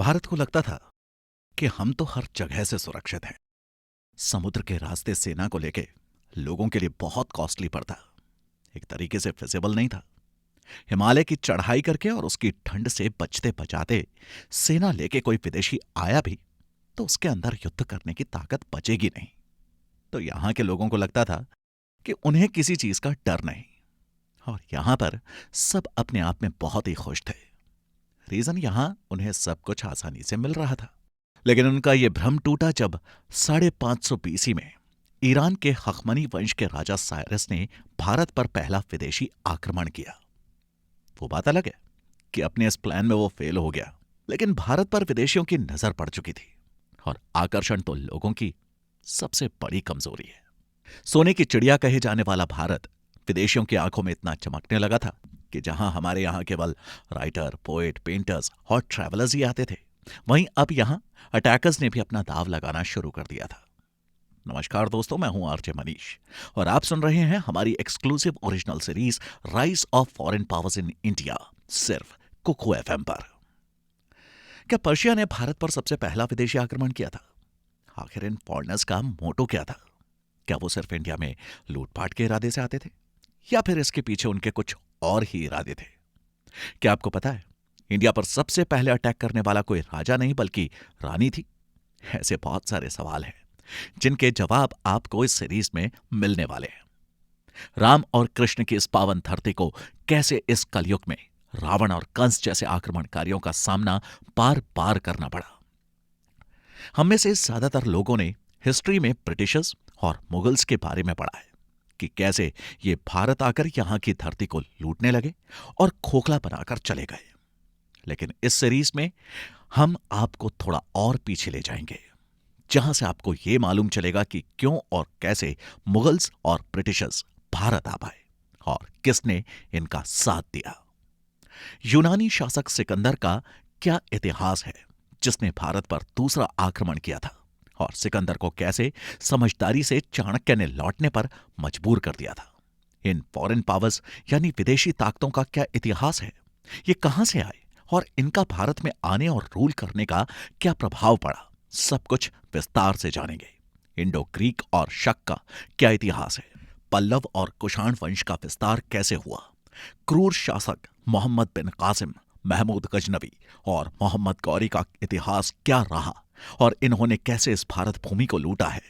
भारत को लगता था कि हम तो हर जगह से सुरक्षित हैं। समुद्र के रास्ते सेना को लेके लोगों के लिए बहुत कॉस्टली पड़ता, एक तरीके से फिजिबल नहीं था। हिमालय की चढ़ाई करके और उसकी ठंड से बचते बचाते सेना लेके कोई विदेशी आया भी तो उसके अंदर युद्ध करने की ताकत बचेगी नहीं। तो यहां के लोगों को लगता था कि उन्हें किसी चीज का डर नहीं, और यहां पर सब अपने आप में बहुत ही खुश थे। रीजन यहां उन्हें सब कुछ आसानी से मिल रहा था। लेकिन उनका यह भ्रम टूटा जब 550 बीसी में ईरान के हखमनी वंश के राजा साइरस ने भारत पर पहला विदेशी आक्रमण किया। वो बात अलग है कि अपने इस प्लान में वो फेल हो गया, लेकिन भारत पर विदेशियों की नजर पड़ चुकी थी, और आकर्षण तो लोगों की सबसे बड़ी कमजोरी है। सोने की चिड़िया कहे जाने वाला भारत विदेशियों की आंखों में इतना चमकने लगा था कि जहां हमारे यहां केवल writer, poet, painters, hot travellers ही आते थे, वहीं अब यहां अटैकर्स ने भी अपना दाव लगाना शुरू कर दिया था। नमस्कार दोस्तों, मैं हूं आरजे मनीष और आप सुन रहे हैं हमारी exclusive original series rise of foreign powers in India, सिर्फ कुकू एफएम पर। क्या पर्शिया ने भारत पर सबसे पहला विदेशी आक्रमण किया था? आखिर इन फॉरेनर्स का मोटो क्या था? क्या वो सिर्फ इंडिया में लूटपाट के इरादे से आते थे, या फिर इसके पीछे उनके कुछ और ही इरादे थे? क्या आपको पता है, इंडिया पर सबसे पहले अटैक करने वाला कोई राजा नहीं बल्कि रानी थी? ऐसे बहुत सारे सवाल हैं जिनके जवाब आपको इस सीरीज में मिलने वाले हैं। राम और कृष्ण की इस पावन धरती को कैसे इस कलयुग में रावण और कंस जैसे आक्रमणकारियों का सामना बार बार करना पड़ा। हम में से ज्यादातर लोगों ने हिस्ट्री में ब्रिटिशर्स और मुगल्स के बारे में पढ़ा है कि कैसे ये भारत आकर यहां की धरती को लूटने लगे और खोखला बनाकर चले गए। लेकिन इस सीरीज में हम आपको थोड़ा और पीछे ले जाएंगे, जहां से आपको यह मालूम चलेगा कि क्यों और कैसे मुगल्स और ब्रिटिशर्स भारत आ पाए और किसने इनका साथ दिया। यूनानी शासक सिकंदर का क्या इतिहास है जिसने भारत पर दूसरा आक्रमण किया था, और सिकंदर को कैसे समझदारी से चाणक्य ने लौटने पर मजबूर कर दिया था। इन फॉरेन पावर्स यानी विदेशी ताकतों का क्या इतिहास है, ये कहां से आए और इनका भारत में आने और रूल करने का क्या प्रभाव पड़ा, सब कुछ विस्तार से जानेंगे। इंडो ग्रीक और शक का क्या इतिहास है, पल्लव और कुषाण वंश का विस्तार कैसे हुआ, क्रूर शासक मोहम्मद बिन कासिम, महमूद गजनवी और मोहम्मद गौरी का इतिहास क्या रहा, और इन्होंने कैसे इस भारत भूमि को लूटा है।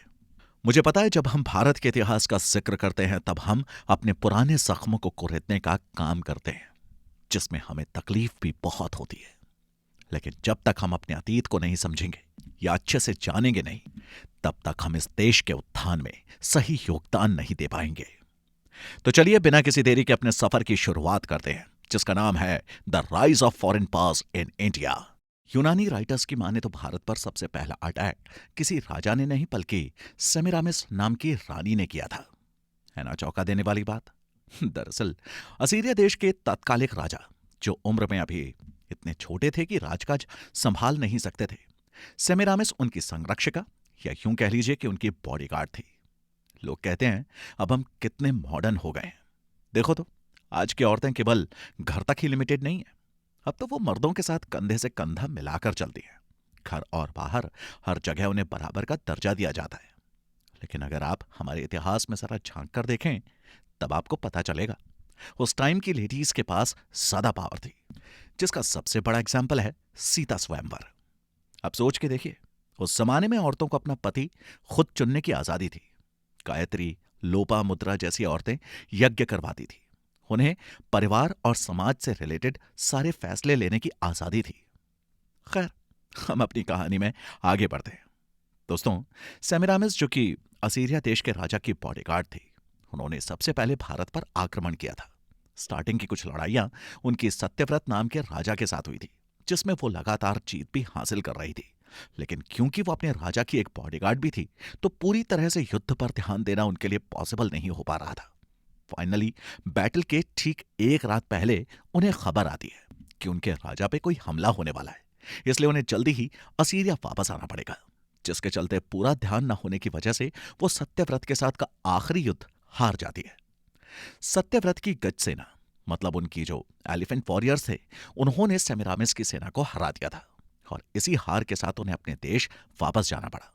मुझे पता है, जब हम भारत के इतिहास का जिक्र करते हैं तब हम अपने पुराने जख्मों को कुरेदने का काम करते हैं, जिसमें हमें तकलीफ भी बहुत होती है। लेकिन जब तक हम अपने अतीत को नहीं समझेंगे या अच्छे से जानेंगे नहीं, तब तक हम इस देश के उत्थान में सही योगदान नहीं दे पाएंगे। तो चलिए बिना किसी देरी के अपने सफर की शुरुआत करते हैं, जिसका नाम है the rise of foreign powers in India. यूनानी राइटर्स की माने तो भारत पर सबसे पहला अटैक किसी राजा ने नहीं बल्कि सेमिरामिस नाम की रानी ने किया था। है ना चौंका देने वाली बात? दरअसल असीरिया देश के तत्कालिक राजा, जो उम्र में अभी इतने छोटे थे कि राजकाज संभाल नहीं सकते थे, सेमिरामिस उनकी संरक्षिका या यूं कह लीजिए कि उनकी बॉडीगार्ड थी। लोग कहते हैं अब हम कितने मॉडर्न हो गए हैं। देखो तो, आज की औरतें केवल घर तक ही लिमिटेड नहीं है, अब तो वो मर्दों के साथ कंधे से कंधा मिलाकर चलती हैं। घर और बाहर हर जगह उन्हें बराबर का दर्जा दिया जाता है। लेकिन अगर आप हमारे इतिहास में जरा झांक कर देखें, तब आपको पता चलेगा उस टाइम की लेडीज के पास ज्यादा पावर थी, जिसका सबसे बड़ा एग्जाम्पल है सीता स्वयंवर। अब सोच के देखिए, उस जमाने में औरतों को अपना पति खुद चुनने की आजादी थी। गायत्री, लोपा मुद्रा जैसी औरतें यज्ञ करवाती थी। उन्हें परिवार और समाज से रिलेटेड सारे फैसले लेने की आजादी थी। खैर, हम अपनी कहानी में आगे बढ़ते हैं। दोस्तों, सेमिरामिस, जो कि असीरिया देश के राजा की बॉडीगार्ड थी, उन्होंने सबसे पहले भारत पर आक्रमण किया था। स्टार्टिंग की कुछ लड़ाइयां उनकी सत्यव्रत नाम के राजा के साथ हुई थी, जिसमें वो लगातार जीत भी हासिल कर रही थी। लेकिन क्योंकि वो अपने राजा की एक बॉडीगार्ड भी थी, तो पूरी तरह से युद्ध पर ध्यान देना उनके लिए पॉसिबल नहीं हो पा रहा था। फाइनली बैटल के ठीक एक रात पहले उन्हें खबर आती है कि उनके राजा पे कोई हमला होने वाला है, इसलिए उन्हें जल्दी ही असीरिया वापस आना पड़ेगा। जिसके चलते पूरा ध्यान न होने की वजह से वो सत्यव्रत के साथ का आखिरी युद्ध हार जाती है। सत्यव्रत की गज सेना, मतलब उनकी जो एलिफेंट वॉरियर्स थे, उन्होंने सेमिरामिस की सेना को हरा दिया था। और इसी हार के साथ उन्हें अपने देश वापस जाना पड़ा।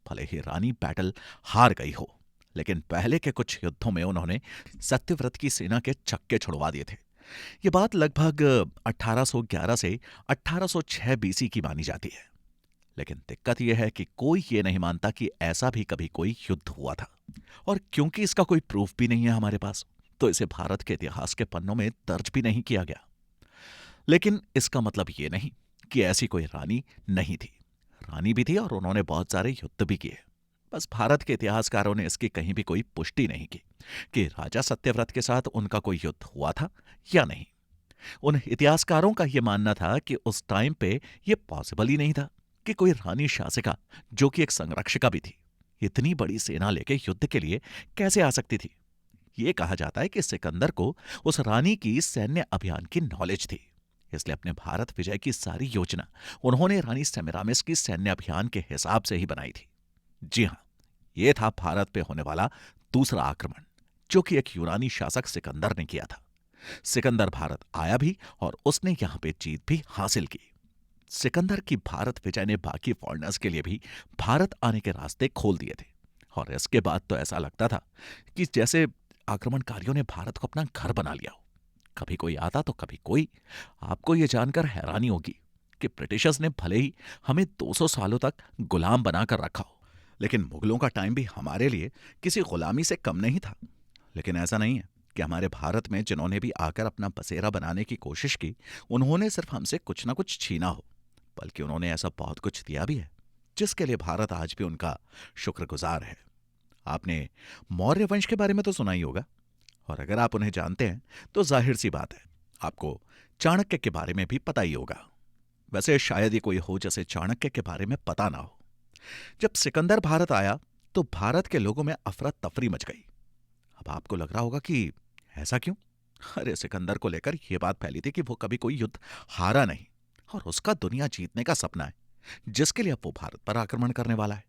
भले ही रानी बैटल हार गई हो, लेकिन पहले के कुछ युद्धों में उन्होंने सत्यव्रत की सेना के चक्के छुड़वा दिए थे। ये बात लगभग 1811 से 1806 बीसी की मानी जाती है। लेकिन दिक्कत यह है कि कोई ये नहीं मानता कि ऐसा भी कभी कोई युद्ध हुआ था। और क्योंकि इसका कोई प्रूफ भी नहीं है हमारे पास, तो इसे भारत के इतिहास के पन्नों में दर्ज भी नहीं किया गया। लेकिन इसका मतलब ये नहीं कि ऐसी कोई रानी नहीं थी। रानी भी थी और उन्होंने बहुत सारे युद्ध भी किए। बस भारत के इतिहासकारों ने इसकी कहीं भी कोई पुष्टि नहीं की कि राजा सत्यव्रत के साथ उनका कोई युद्ध हुआ था या नहीं। उन इतिहासकारों का यह मानना था कि उस टाइम पे यह पॉसिबल ही नहीं था कि कोई रानी शासिका, जो कि एक संरक्षिका भी थी, इतनी बड़ी सेना लेके युद्ध के लिए कैसे आ सकती थी। यह कहा जाता है कि सिकंदर को उस रानी की सैन्य अभियान की नॉलेज थी, इसलिए अपने भारत विजय की सारी योजना उन्होंने रानी सेमिरामिस की सैन्य अभियान के हिसाब से ही बनाई थी। जी हां, यह था भारत पे होने वाला दूसरा आक्रमण, जो कि एक यूनानी शासक सिकंदर ने किया था। सिकंदर भारत आया भी और उसने यहां पे जीत भी हासिल की। सिकंदर की भारत विजय ने बाकी फॉरेनर्स के लिए भी भारत आने के रास्ते खोल दिए थे। और इसके बाद तो ऐसा लगता था कि जैसे आक्रमणकारियों ने भारत को अपना घर बना लिया हो। कभी कोई आता तो कभी कोई। आपको यह जानकर हैरानी होगी कि ब्रिटिशर्स ने भले ही हमें 200 सालों तक गुलाम बनाकर रखा हो, लेकिन मुगलों का टाइम भी हमारे लिए किसी गुलामी से कम नहीं था। लेकिन ऐसा नहीं है कि हमारे भारत में जिन्होंने भी आकर अपना बसेरा बनाने की कोशिश की, उन्होंने सिर्फ हमसे कुछ ना कुछ छीना हो, बल्कि उन्होंने ऐसा बहुत कुछ दिया भी है, जिसके लिए भारत आज भी उनका शुक्रगुजार है। आपने मौर्य वंश के बारे में तो सुना ही होगा, और अगर आप उन्हें जानते हैं तो जाहिर सी बात है आपको चाणक्य के बारे में भी पता ही होगा। वैसे शायद ही कोई हो जिसे चाणक्य के बारे में पता ना हो। जब सिकंदर भारत आया तो भारत के लोगों में अफरा तफरी मच गई। अब आपको लग रहा होगा कि ऐसा क्यों? अरे, सिकंदर को लेकर यह बात फैली थी कि वो कभी कोई युद्ध हारा नहीं और उसका दुनिया जीतने का सपना है, जिसके लिए अब वो भारत पर आक्रमण करने वाला है।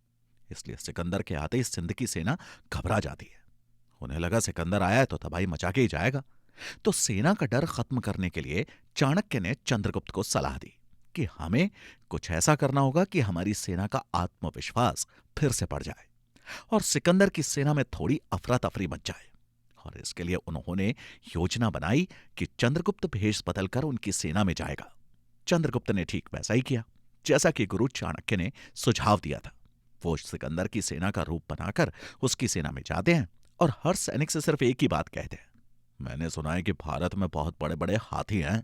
इसलिए सिकंदर के आते ही सिंध की सेना घबरा जाती है। उन्हें लगा सिकंदर आया है तो तबाही मचा के ही जाएगा। तो सेना का डर खत्म करने के लिए चाणक्य ने चंद्रगुप्त को सलाह दी कि हमें कुछ ऐसा करना होगा कि हमारी सेना का आत्मविश्वास फिर से बढ़ जाए और सिकंदर की सेना में थोड़ी अफरा तफरी मच जाए। और इसके लिए उन्होंने योजना बनाई कि चंद्रगुप्त भेष बदलकर उनकी सेना में जाएगा। चंद्रगुप्त ने ठीक वैसा ही किया जैसा कि गुरु चाणक्य ने सुझाव दिया था। वो सिकंदर की सेना का रूप बनाकर उसकी सेना में जाते हैं और हर सैनिक से सिर्फ एक ही बात कहते हैं, मैंने सुना है कि भारत में बहुत बड़े बड़े हाथी हैं,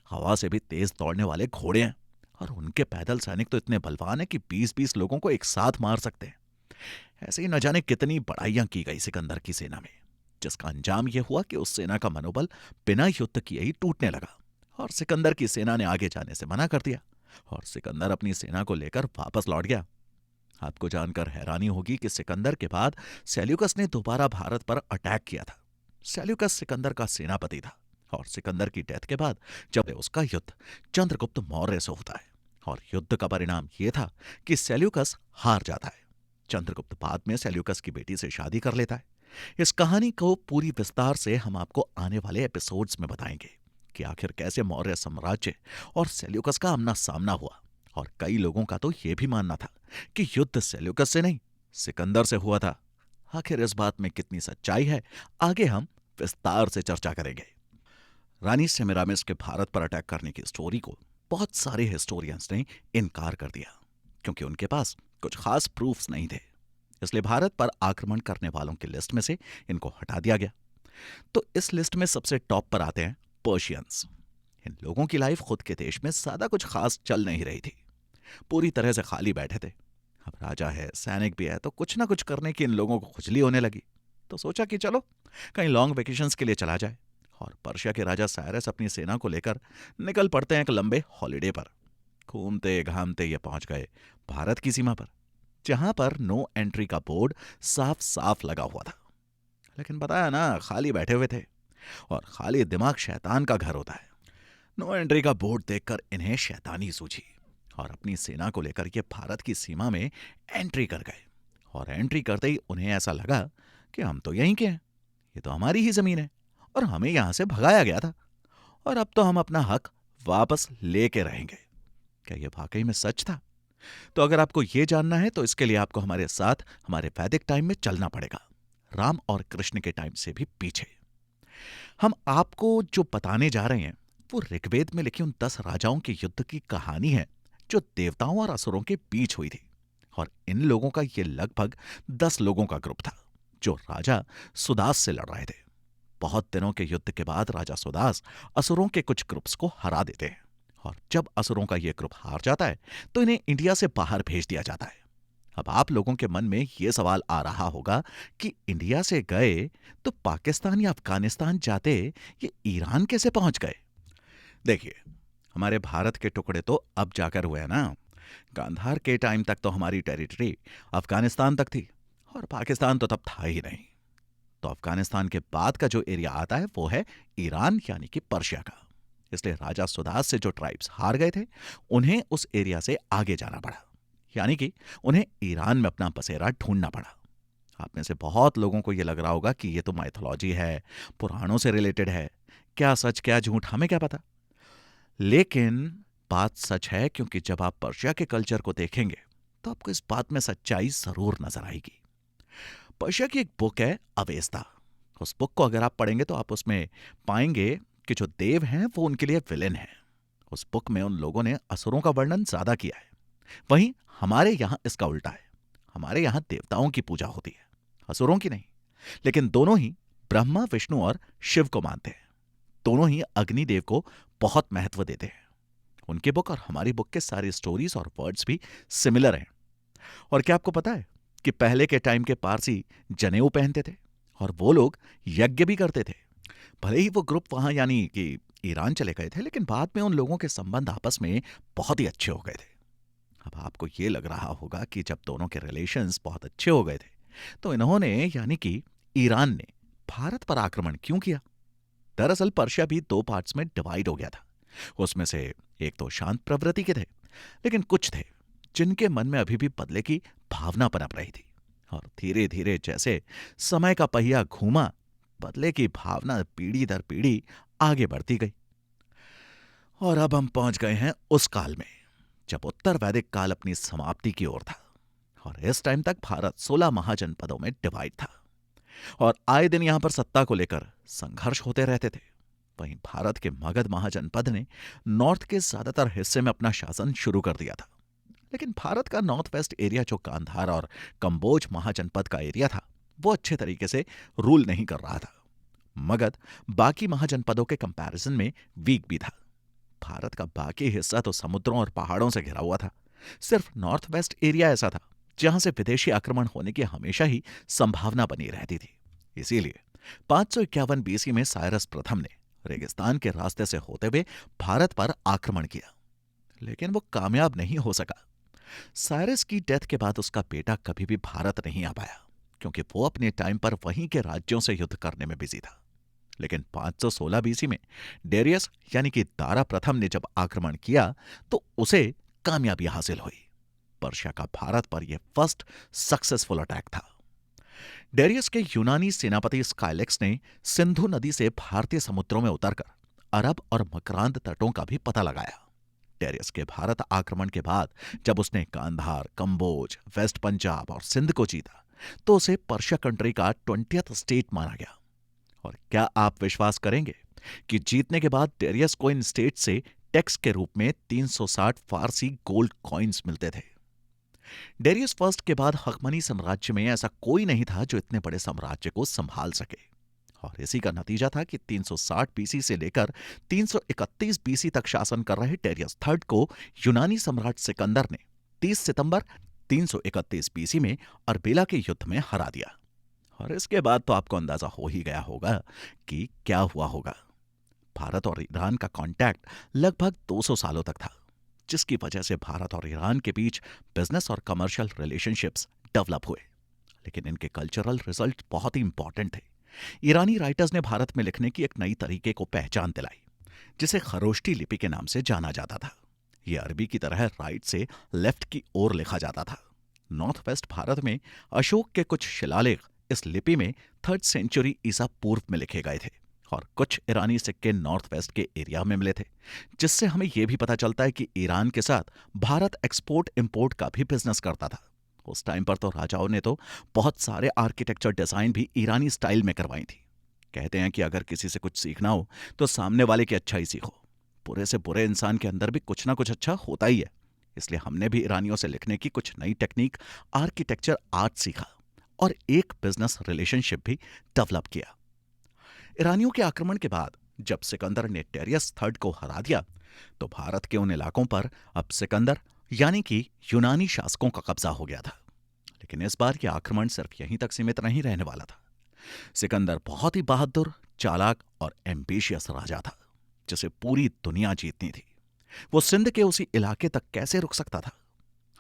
हवा से भी तेज दौड़ने वाले घोड़े हैं, और उनके पैदल सैनिक तो इतने बलवान हैं कि 20-20 लोगों को एक साथ मार सकते हैं। ऐसे ही न जाने कितनी बड़ाइयां की गई सिकंदर की सेना में, जिसका अंजाम यह हुआ कि उस सेना का मनोबल बिना युद्ध किए ही टूटने लगा और सिकंदर की सेना ने आगे जाने से मना कर दिया और सिकंदर अपनी सेना को लेकर वापस लौट गया। आपको जानकर हैरानी होगी कि सिकंदर के बाद सेल्यूकस ने दोबारा भारत पर अटैक किया था। सेल्यूकस सिकंदर का सेनापति था और सिकंदर की डेथ के बाद जब उसका युद्ध चंद्रगुप्त मौर्य से होता है और युद्ध का परिणाम यह था कि सेल्यूकस हार जाता है। चंद्रगुप्त बाद में सेल्यूकस की बेटी से शादी कर लेता है। इस कहानी को पूरी विस्तार से हम आपको आने वाले एपिसोड्स में बताएंगे कि आखिर कैसे मौर्य साम्राज्य और सेल्यूकस का आमना सामना हुआ। और कई लोगों का तो यह भी मानना था कि युद्ध सेल्यूकस से नहीं, सिकंदर से हुआ था। आखिर इस बात में कितनी सच्चाई है, आगे हम विस्तार से चर्चा करेंगे। रानी सेमिरामिस के भारत पर अटैक करने की स्टोरी को बहुत सारे हिस्टोरियंस ने इनकार कर दिया, क्योंकि उनके पास कुछ खास प्रूफ्स नहीं थे। इसलिए भारत पर आक्रमण करने वालों की लिस्ट में से इनको हटा दिया गया। तो इस लिस्ट में सबसे टॉप पर आते हैं पर्शियंस। इन लोगों की लाइफ खुद के देश में ज्यादा कुछ खास चल नहीं रही थी, पूरी तरह से खाली बैठे थे। अब राजा है, सैनिक भी है, तो कुछ ना कुछ करने की इन लोगों को खुजली होने लगी। तो सोचा कि चलो कहीं लॉन्ग वेकेशंस के लिए चला जाए, और पर्शिया के राजा साइरस अपनी सेना को लेकर निकल पड़ते हैं एक लंबे हॉलिडे पर। घूमते घामते ये पहुंच गए भारत की सीमा पर, जहां पर नो एंट्री का बोर्ड साफ साफ लगा हुआ था। लेकिन बताया ना, खाली बैठे हुए थे, और खाली दिमाग शैतान का घर होता है। नो एंट्री का बोर्ड देखकर इन्हें शैतानी सूझी और अपनी सेना को लेकर ये भारत की सीमा में एंट्री कर गए। और एंट्री करते ही उन्हें ऐसा लगा कि हम तो यहीं के हैं, ये तो हमारी ही जमीन है और हमें यहां से भगाया गया था, और अब तो हम अपना हक वापस लेके रहेंगे। क्या यह वाकई में सच था? तो अगर आपको यह जानना है तो इसके लिए आपको हमारे साथ हमारे वैदिक टाइम में चलना पड़ेगा, राम और कृष्ण के टाइम से भी पीछे। हम आपको जो बताने जा रहे हैं वो ऋग्वेद में लिखी उन 10 राजाओं के युद्ध की कहानी है जो देवताओं और असुरों के बीच हुई थी। और इन लोगों का ये लगभग 10 लोगों का ग्रुप था जो राजा सुदास से लड़ रहे थे। बहुत दिनों के युद्ध के बाद राजा सुदास असुरों के कुछ ग्रुप्स को हरा देते हैं, और जब असुरों का यह ग्रुप हार जाता है तो इन्हें इंडिया से बाहर भेज दिया जाता है। अब आप लोगों के मन में यह सवाल आ रहा होगा कि इंडिया से गए तो पाकिस्तान या अफगानिस्तान जाते, ये ईरान कैसे पहुंच गए? देखिए, हमारे भारत के टुकड़े तो अब जाकर हुए हैं ना। गांधार के टाइम तक तो हमारी टेरिटरी अफगानिस्तान तक थी, और पाकिस्तान तो तब था ही नहीं। तो अफगानिस्तान के बाद का जो एरिया आता है वो है ईरान यानी कि पर्शिया का। इसलिए राजा सुदास से जो ट्राइब्स हार गए थे उन्हें उस एरिया से आगे जाना पड़ा, यानी कि उन्हें ईरान में अपना बसेरा ढूंढना पड़ा। आप में से बहुत लोगों को यह लग रहा होगा कि यह तो माइथोलॉजी है, पुराणों से रिलेटेड है, क्या सच क्या झूठ हमें क्या पता। लेकिन बात सच है, क्योंकि जब आप पर्शिया के कल्चर को देखेंगे तो आपको इस बात में सच्चाई जरूर नजर आएगी। पर्शिया की एक बुक है अवेस्ता। उस बुक को अगर आप पढ़ेंगे तो आप उसमें पाएंगे कि जो देव हैं वो उनके लिए विलेन हैं। उस बुक में उन लोगों ने असुरों का वर्णन ज्यादा किया है। वहीं हमारे यहां इसका उल्टा है। हमारे यहां देवताओं की पूजा होती है, असुरों की नहीं। लेकिन दोनों ही ब्रह्मा, विष्णु और शिव को मानते हैं। दोनों ही अग्निदेव को बहुत महत्व देते हैं। उनकी बुक और हमारी बुक के सारी स्टोरीज और वर्ड्स भी सिमिलर हैं। और क्या आपको पता है कि पहले के टाइम के पारसी जनेऊ पहनते थे, और वो लोग यज्ञ भी करते थे। भले ही वो ग्रुप वहां यानी कि ईरान चले गए थे, लेकिन बाद में उन लोगों के संबंध आपस में बहुत ही अच्छे हो गए थे। अब आपको ये लग रहा होगा कि जब दोनों के रिलेशंस बहुत अच्छे हो गए थे तो इन्होंने यानी कि ईरान ने भारत पर आक्रमण क्यों किया? दरअसल पर्शिया भी 2 पार्ट्स में डिवाइड हो गया था। उसमें से एक तो शांत प्रवृत्ति के थे, लेकिन कुछ थे जिनके मन में अभी भी बदले की भावना पनप रही थी। और धीरे धीरे जैसे समय का पहिया घूमा, बदले की भावना पीढ़ी दर पीढ़ी आगे बढ़ती गई। और अब हम पहुंच गए हैं उस काल में जब उत्तर वैदिक काल अपनी समाप्ति की ओर था। और इस टाइम तक भारत 16 महाजनपदों में डिवाइड था, और आए दिन यहां पर सत्ता को लेकर संघर्ष होते रहते थे। वहीं भारत के मगध महाजनपद ने नॉर्थ के ज्यादातर हिस्से में अपना शासन शुरू कर दिया था। लेकिन भारत का नॉर्थ वेस्ट एरिया जो गांधार और कंबोज महाजनपद का एरिया था वो अच्छे तरीके से रूल नहीं कर रहा था। मगध बाकी महाजनपदों के कंपैरिजन में वीक भी था। भारत का बाकी हिस्सा तो समुद्रों और पहाड़ों से घिरा हुआ था। सिर्फ नॉर्थ वेस्ट एरिया ऐसा था जहां से विदेशी आक्रमण होने की हमेशा ही संभावना बनी रहती थी। इसीलिए 551 बीसी में साइरस प्रथम ने रेगिस्तान के रास्ते से होते हुए भारत पर आक्रमण किया, लेकिन वो कामयाब नहीं हो सका। साइरस की डेथ के बाद उसका बेटा कभी भी भारत नहीं आ पाया, क्योंकि वो अपने टाइम पर वहीं के राज्यों से युद्ध करने में बिजी था। लेकिन 516 बीसी में डेरियस यानी कि दारा प्रथम ने जब आक्रमण किया तो उसे कामयाबी हासिल हुई। पर्शिया का भारत पर यह फर्स्ट सक्सेसफुल अटैक था। डेरियस के यूनानी सेनापति स्काइलेक्स ने सिंधु नदी से भारतीय समुद्रों में उतरकर अरब और मकरांद तटों का भी पता लगाया। डेरियस के भारत आक्रमण के बाद जब उसने गांधार, कंबोज, वेस्ट पंजाब और सिंध को जीता तो उसे पर्शिया कंट्री का 20th स्टेट माना गया। और क्या आप विश्वास करेंगे कि जीतने के बाद डेरियस को इन स्टेट से टैक्स के रूप में 360 फारसी गोल्ड कॉइन्स मिलते थे। डेरियस फर्स्ट के बाद हकमनी साम्राज्य में ऐसा कोई नहीं था जो इतने बड़े साम्राज्य को संभाल सके। और इसी का नतीजा था कि 360 बीसी से लेकर 331 बीसी तक शासन कर रहे डेरियस थर्ड को यूनानी सम्राट सिकंदर ने 30 सितंबर 331 बीसी में अर्बेला के युद्ध में हरा दिया। और इसके बाद तो आपको अंदाजा हो ही गया होगा कि क्या हुआ होगा। भारत और ईरान का कांटेक्ट लगभग 200 सालों तक था, जिसकी वजह से भारत और ईरान के बीच बिजनेस और कमर्शियल रिलेशनशिप्स डेवलप हुए। लेकिन इनके कल्चरल रिजल्ट बहुत ही इंपॉर्टेंट थे। ईरानी राइटर्स ने भारत में लिखने की एक नई तरीके को पहचान दिलाई, जिसे खरोष्टी लिपि के नाम से जाना जाता था। यह अरबी की तरह राइट से लेफ्ट की ओर लिखा जाता था। नॉर्थ वेस्ट भारत में अशोक के कुछ शिलालेख इस लिपि में 3rd सेंचुरी ईसा पूर्व में लिखे गए थे, और कुछ ईरानी सिक्के नॉर्थ वेस्ट के एरिया में मिले थे, जिससे हमें यह भी पता चलता है कि ईरान के साथ भारत एक्सपोर्ट इंपोर्ट का भी बिजनेस करता था। उस टाइम पर तो राजाओं ने तो बहुत सारे आर्किटेक्चर डिजाइन भी ईरानी स्टाइल में करवाई थी। कहते हैं कि अगर किसी से कुछ सीखना हो तो सामने वाले की अच्छा ही सीखो। बुरे से बुरे इंसान के अंदर भी कुछ ना कुछ अच्छा होता ही है। इसलिए हमने भी ईरानियों से लिखने की कुछ नई टेक्निक, आर्किटेक्चर आर्ट सीखा और एक बिजनेस रिलेशनशिप भी डेवलप किया। ईरानियों के आक्रमण के बाद जब सिकंदर ने डेरियस थर्ड को हरा दिया तो भारत के उन इलाकों पर अब सिकंदर यानी कि यूनानी शासकों का कब्जा हो गया था। लेकिन इस बार यह आक्रमण सिर्फ यहीं तक सीमित नहीं रहने वाला था। सिकंदर बहुत ही बहादुर, चालाक और एम्बिशियस राजा था, जिसे पूरी दुनिया जीतनी थी। वो सिंध के उसी इलाके तक कैसे रुक सकता था?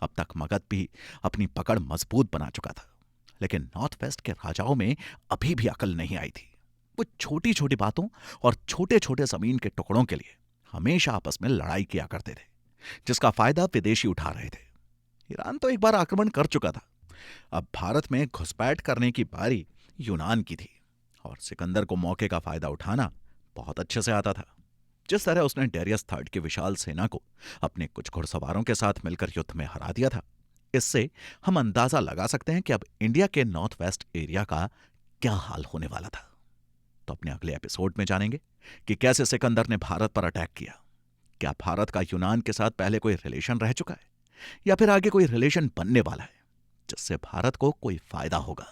अब तक मगध भी अपनी पकड़ मजबूत बना चुका था, लेकिन नॉर्थ वेस्ट के राजाओं में अभी भी अकल नहीं आई थी। वो छोटी छोटी बातों और छोटे छोटे जमीन के टुकड़ों के लिए हमेशा आपस में लड़ाई किया करते थे, जिसका फायदा विदेशी उठा रहे थे। ईरान तो एक बार आक्रमण कर चुका था, अब भारत में घुसपैठ करने की बारी यूनान की थी और सिकंदर को मौके का फायदा उठाना बहुत अच्छे से आता था। जिस तरह उसने डेरियस थर्ड की विशाल सेना को अपने कुछ घुड़सवारों के साथ मिलकर युद्ध में हरा दिया था, इससे हम अंदाजा लगा सकते हैं कि अब इंडिया के नॉर्थ वेस्ट एरिया का क्या हाल होने वाला था। तो अपने अगले एपिसोड में जानेंगे कि कैसे सिकंदर ने भारत पर अटैक किया। क्या भारत का यूनान के साथ पहले कोई रिलेशन रह चुका है या फिर आगे कोई रिलेशन बनने वाला है जिससे भारत को कोई फायदा होगा।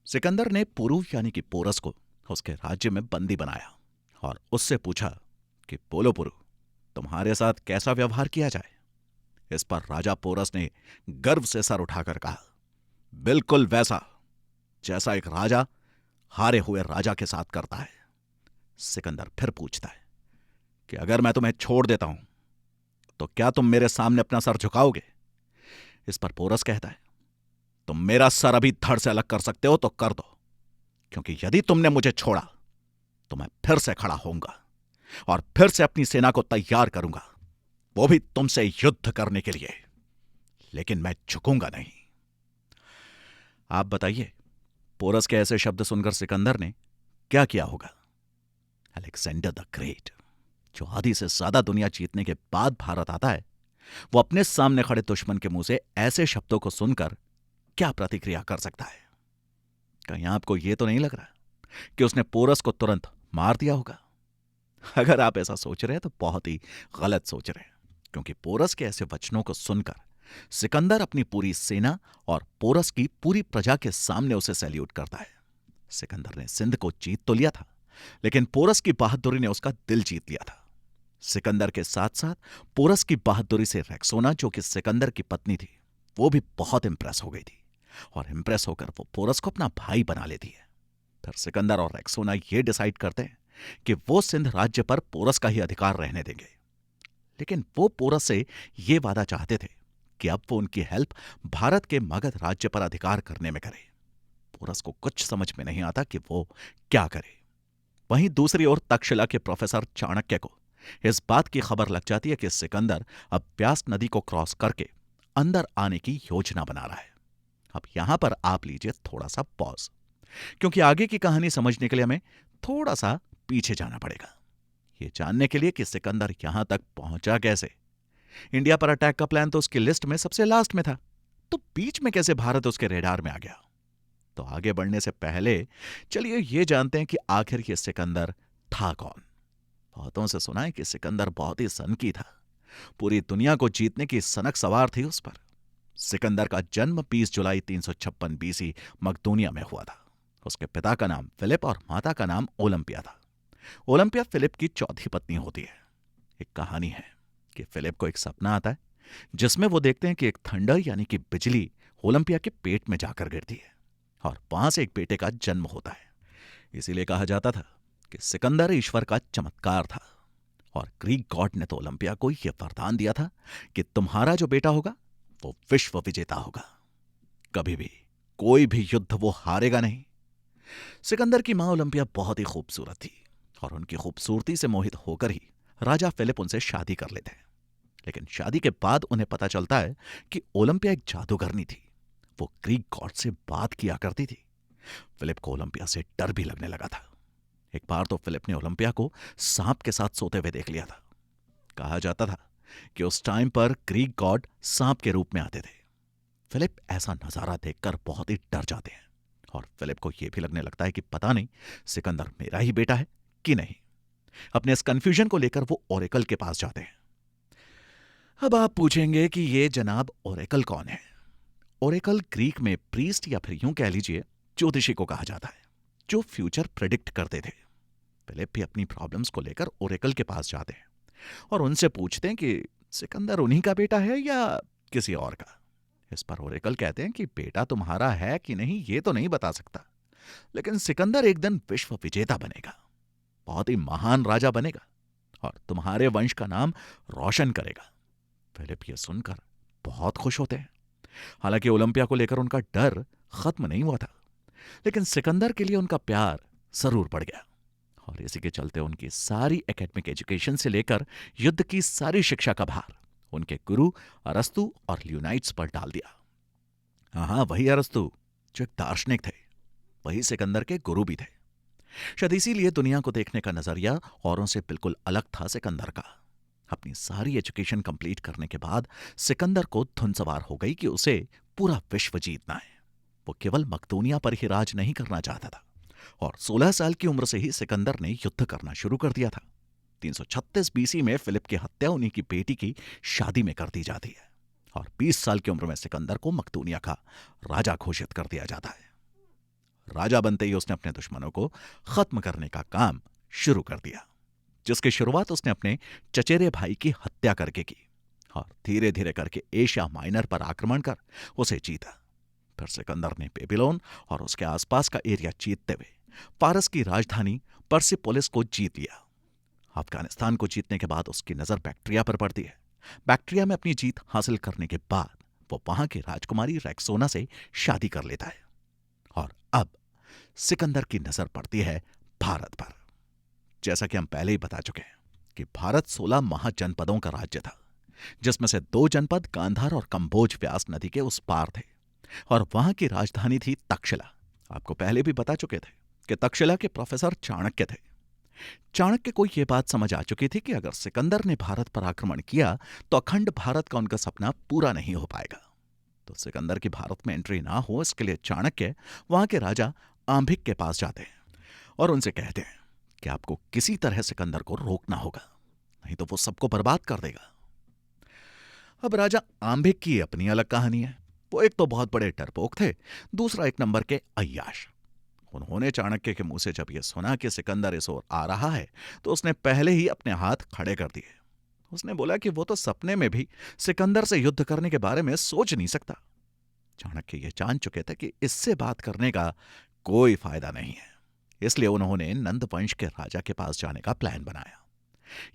सिकंदर ने पुरु यानी कि पोरस को उसके राज्य में बंदी बनाया और उससे पूछा कि बोलो पुरु, तुम्हारे साथ कैसा व्यवहार किया जाए। इस पर राजा पोरस ने गर्व से सर उठाकर कहा, बिल्कुल वैसा जैसा एक राजा हारे हुए राजा के साथ करता है। सिकंदर फिर पूछता है कि अगर मैं तुम्हें छोड़ देता हूं तो क्या तुम मेरे सामने अपना सर झुकाओगे। इस पर पोरस कहता है, तुम मेरा सर अभी धड़ से अलग कर सकते हो तो कर दो, क्योंकि यदि तुमने मुझे छोड़ा तो मैं फिर से खड़ा होऊंगा और फिर से अपनी सेना को तैयार करूंगा, वो भी तुमसे युद्ध करने के लिए, लेकिन मैं झुकूंगा नहीं। आप बताइए, पोरस के ऐसे शब्द सुनकर सिकंदर ने क्या किया होगा। अलेक्जेंडर द ग्रेट, जो आधी से ज्यादा दुनिया जीतने के बाद भारत आता है, वो अपने सामने खड़े दुश्मन के मुंह से ऐसे शब्दों को सुनकर क्या प्रतिक्रिया कर सकता है। कहीं आपको यह तो नहीं लग रहा कि उसने पोरस को तुरंत मार दिया होगा? अगर आप ऐसा सोच रहे हैं तो बहुत ही गलत सोच रहे हैं, क्योंकि पोरस के ऐसे वचनों को सुनकर सिकंदर अपनी पूरी सेना और पोरस की पूरी प्रजा के सामने उसे सैल्यूट करता है। सिकंदर ने सिंध को जीत तो लिया था, लेकिन पोरस की बहादुरी ने उसका दिल जीत लिया था। सिकंदर के साथ साथ पोरस की बहादुरी से रेक्सोना, जो कि सिकंदर की पत्नी थी, वो भी बहुत इंप्रेस हो गई थी और इंप्रेस होकर वो पोरस को अपना भाई बना लेती है। फिर सिकंदर और रेक्सोना ये डिसाइड करते हैं कि वो सिंध राज्य पर पोरस का ही अधिकार रहने देंगे, लेकिन वो पोरस से ये वादा चाहते थे कि अब वो उनकी हेल्प भारत के मगध राज्य पर अधिकार करने में करे। पोरस को कुछ समझ में नहीं आता कि वो क्या करे। वहीं दूसरी ओर तक्षशिला के प्रोफेसर चाणक्य को इस बात की खबर लग जाती है कि सिकंदर अब ब्यास नदी को क्रॉस करके अंदर आने की योजना बना रहा है। अब यहां पर आप लीजिए थोड़ा सा पॉज, क्योंकि आगे की कहानी समझने के लिए हमें थोड़ा सा पीछे जाना पड़ेगा, ये जानने के लिए कि सिकंदर यहां तक पहुंचा कैसे। इंडिया पर अटैक का प्लान तो उसकी लिस्ट में सबसे लास्ट में था, तो बीच में कैसे भारत उसके रेडार में आ गया। तो आगे बढ़ने से पहले चलिए यह जानते हैं कि आखिर ये सिकंदर था कौन। बहुतों से सुना है कि सिकंदर बहुत ही सनकी था, पूरी दुनिया को जीतने की सनक सवार थी उस पर। सिकंदर का जन्म 20 जुलाई 356 बीसी मकदूनिया में हुआ था। उसके पिता का नाम फिलिप और माता का नाम ओलंपिया था। ओलंपिया फिलिप की चौथी पत्नी होती है। एक कहानी है कि फिलिप को एक सपना आता है जिसमें वो देखते हैं कि एक थंडर यानी कि बिजली ओलंपिया के पेट में जाकर गिरती है और वहां से एक बेटे का जन्म होता है। इसीलिए कहा जाता था कि सिकंदर ईश्वर का चमत्कार था और ग्रीक गॉड ने तो ओलंपिया को यह वरदान दिया था कि तुम्हारा जो बेटा होगा वो विश्व विजेता होगा, कभी भी कोई भी युद्ध वो हारेगा नहीं। सिकंदर की मां ओलंपिया बहुत ही खूबसूरत थी और उनकी खूबसूरती से मोहित होकर ही राजा फिलिप उनसे शादी कर लेते हैं। लेकिन शादी के बाद उन्हें पता चलता है कि ओलंपिया एक जादूगरनी थी, वो ग्रीक गॉड से बात किया करती थी। फिलिप को ओलंपिया से डर भी लगने लगा था। एक बार तो फिलिप ने ओलंपिया को सांप के साथ सोते हुए देख लिया था। कहा जाता था कि उस टाइम पर ग्रीक गॉड सांप के रूप में आते थे। फिलिप ऐसा नजारा देखकर बहुत ही डर जाते हैं और फिलिप को यह भी लगने लगता है कि पता नहीं सिकंदर मेरा ही बेटा है कि नहीं। अपने इस कंफ्यूजन को लेकर वो ओरेकल के पास जाते हैं। अब आप पूछेंगे कि ये जनाब ओरेकल कौन है। ओरेकल ग्रीक में प्रीस्ट या फिर यूं कह लीजिए ज्योतिषी को कहा जाता है, जो फ्यूचर प्रेडिक्ट करते थे। फिलिप भी अपनी प्रॉब्लम्स को लेकर ओरेकल के पास जाते हैं और उनसे पूछते हैं कि सिकंदर उन्हीं का बेटा है या किसी और का। इस पर ओरेकल कहते हैं कि बेटा तुम्हारा है कि नहीं ये तो नहीं बता सकता, लेकिन सिकंदर एक दिन विश्व विजेता बनेगा, बहुत ही महान राजा बनेगा और तुम्हारे वंश का नाम रोशन करेगा। फिलिप ये सुनकर बहुत खुश होते हैं। हालांकि ओलंपिया को लेकर उनका डर खत्म नहीं हुआ था, लेकिन सिकंदर के लिए उनका प्यार जरूर बढ़ गया और इसी के चलते उनकी सारी एकेडमिक एजुकेशन से लेकर युद्ध की सारी शिक्षा का भार उनके गुरु अरस्तु और लियोनाइट्स पर डाल दिया। हाँ, वही अरस्तु जो एक दार्शनिक थे, वही सिकंदर के गुरु भी थे। शायद इसीलिए दुनिया को देखने का नजरिया औरों से बिल्कुल अलग था सिकंदर का। अपनी सारी एजुकेशन कंप्लीट करने के बाद सिकंदर को धुन सवार हो गई कि उसे पूरा विश्व जीतना है। वो केवल मकदूनिया पर ही राज नहीं करना चाहता था और 16 साल की उम्र से ही सिकंदर ने युद्ध करना शुरू कर दिया था। 336 बीसी में फिलिप की हत्या उन्हीं की बेटी की शादी में कर दी जाती है और 20 साल की उम्र में सिकंदर को मकदूनिया का राजा घोषित कर दिया जाता है। राजा बनते ही उसने अपने दुश्मनों को खत्म करने का काम शुरू कर दिया, जिसकी शुरुआत उसने अपने चचेरे भाई की हत्या करके की और धीरे धीरे करके एशिया माइनर पर आक्रमण कर उसे जीता। फिर सिकंदर ने बेबीलोन और उसके आसपास का एरिया जीतते हुए फारस की राजधानी पर्सिपोलिस को जीत लिया। अफगानिस्तान को जीतने के बाद उसकी नजर बैक्ट्रिया पर पड़ती है। बैक्ट्रिया में अपनी जीत हासिल करने के बाद वो वहां की राजकुमारी रेक्सोना से शादी कर लेता है और अब सिकंदर की नजर पड़ती है भारत पर। जैसा कि हम पहले ही बता चुके हैं कि भारत 16 महाजनपदों का राज्य था, जिसमें से 2 जनपद गांधार और कंबोज व्यास नदी के उस पार थे और वहां की राजधानी थी तक्षशिला। आपको पहले भी बता चुके थे कि तक्षशिला के प्रोफेसर चाणक्य थे। चाणक्य को यह बात समझ आ चुकी थी कि अगर सिकंदर ने भारत पर आक्रमण किया तो अखंड भारत का उनका सपना पूरा नहीं हो पाएगा। तो सिकंदर की भारत में एंट्री ना हो, इसके लिए चाणक्य वहां के राजा आंभिक के पास जाते हैं और उनसे कहते हैं कि आपको किसी तरह सिकंदर को रोकना होगा, नहीं तो वो सबको बर्बाद कर देगा। अब राजा आंभिक की अपनी अलग कहानी है। वो एक तो बहुत बड़े डरपोक थे, दूसरा एक नंबर के अय्याश। उन्होंने चाणक्य के मुंह से जब यह सुना कि सिकंदर इस ओर आ रहा है तो उसने पहले ही अपने हाथ खड़े कर दिए। उसने बोला कि वो तो सपने में भी सिकंदर से युद्ध करने के बारे में सोच नहीं सकता। चाणक्य ये जान चुके थे कि इससे बात करने का कोई फायदा नहीं है, इसलिए उन्होंने नंद वंश के राजा के पास जाने का प्लान बनाया।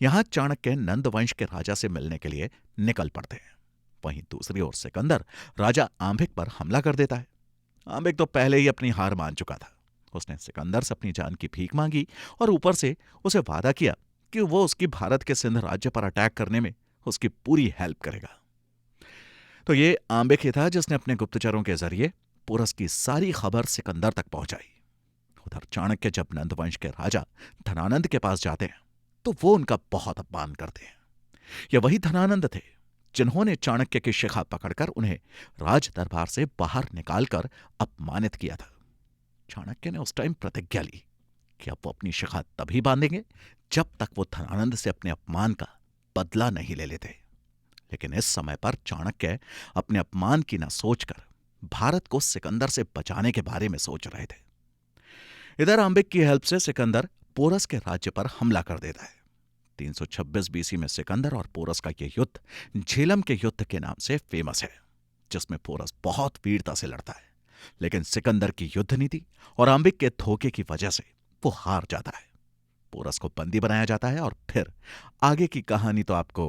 यहां चाणक्य नंद वंश के राजा से मिलने के लिए निकल पड़ते हैं। वहीं दूसरी ओर सिकंदर राजा आंभिक पर हमला कर देता है। आंभिक तो पहले ही अपनी हार मान चुका था। उसने सिकंदर से अपनी जान की भीख मांगी और ऊपर से उसे वादा किया कि वो उसकी भारत के सिंध राज्य पर अटैक करने में उसकी पूरी हेल्प करेगा। तो ये आंबिक ही था जिसने अपने गुप्तचरों के जरिए पोरस की सारी खबर सिकंदर तक पहुंचाई। उधर चाणक्य जब नंदवंश के राजा धनानंद के पास जाते हैं तो वो उनका बहुत अपमान करते हैं। ये वही धनानंद थे जिन्होंने चाणक्य की शिखा पकड़कर उन्हें राज दरबार से बाहर निकालकर अपमानित किया था। चाणक्य ने उस टाइम प्रतिज्ञा ली कि अब वो अपनी शिखा तभी बांधेंगे जब तक वो धनानंद से अपने अपमान का बदला नहीं ले लेते। लेकिन इस समय पर चाणक्य अपने अपमान की न सोचकर भारत को सिकंदर से बचाने के बारे में सोच रहे थे। इधर आंबिक की हेल्प से सिकंदर पोरस के राज्य पर हमला कर देता है। 326 बीसी में सिकंदर और पोरस का यह युद्ध झेलम के युद्ध के नाम से फेमस है, जिसमें पोरस बहुत वीरता से लड़ता है, लेकिन सिकंदर की युद्ध नीति और आंबिक के धोखे की वजह से वो हार जाता है। पोरस को बंदी बनाया जाता है और फिर आगे की कहानी तो आपको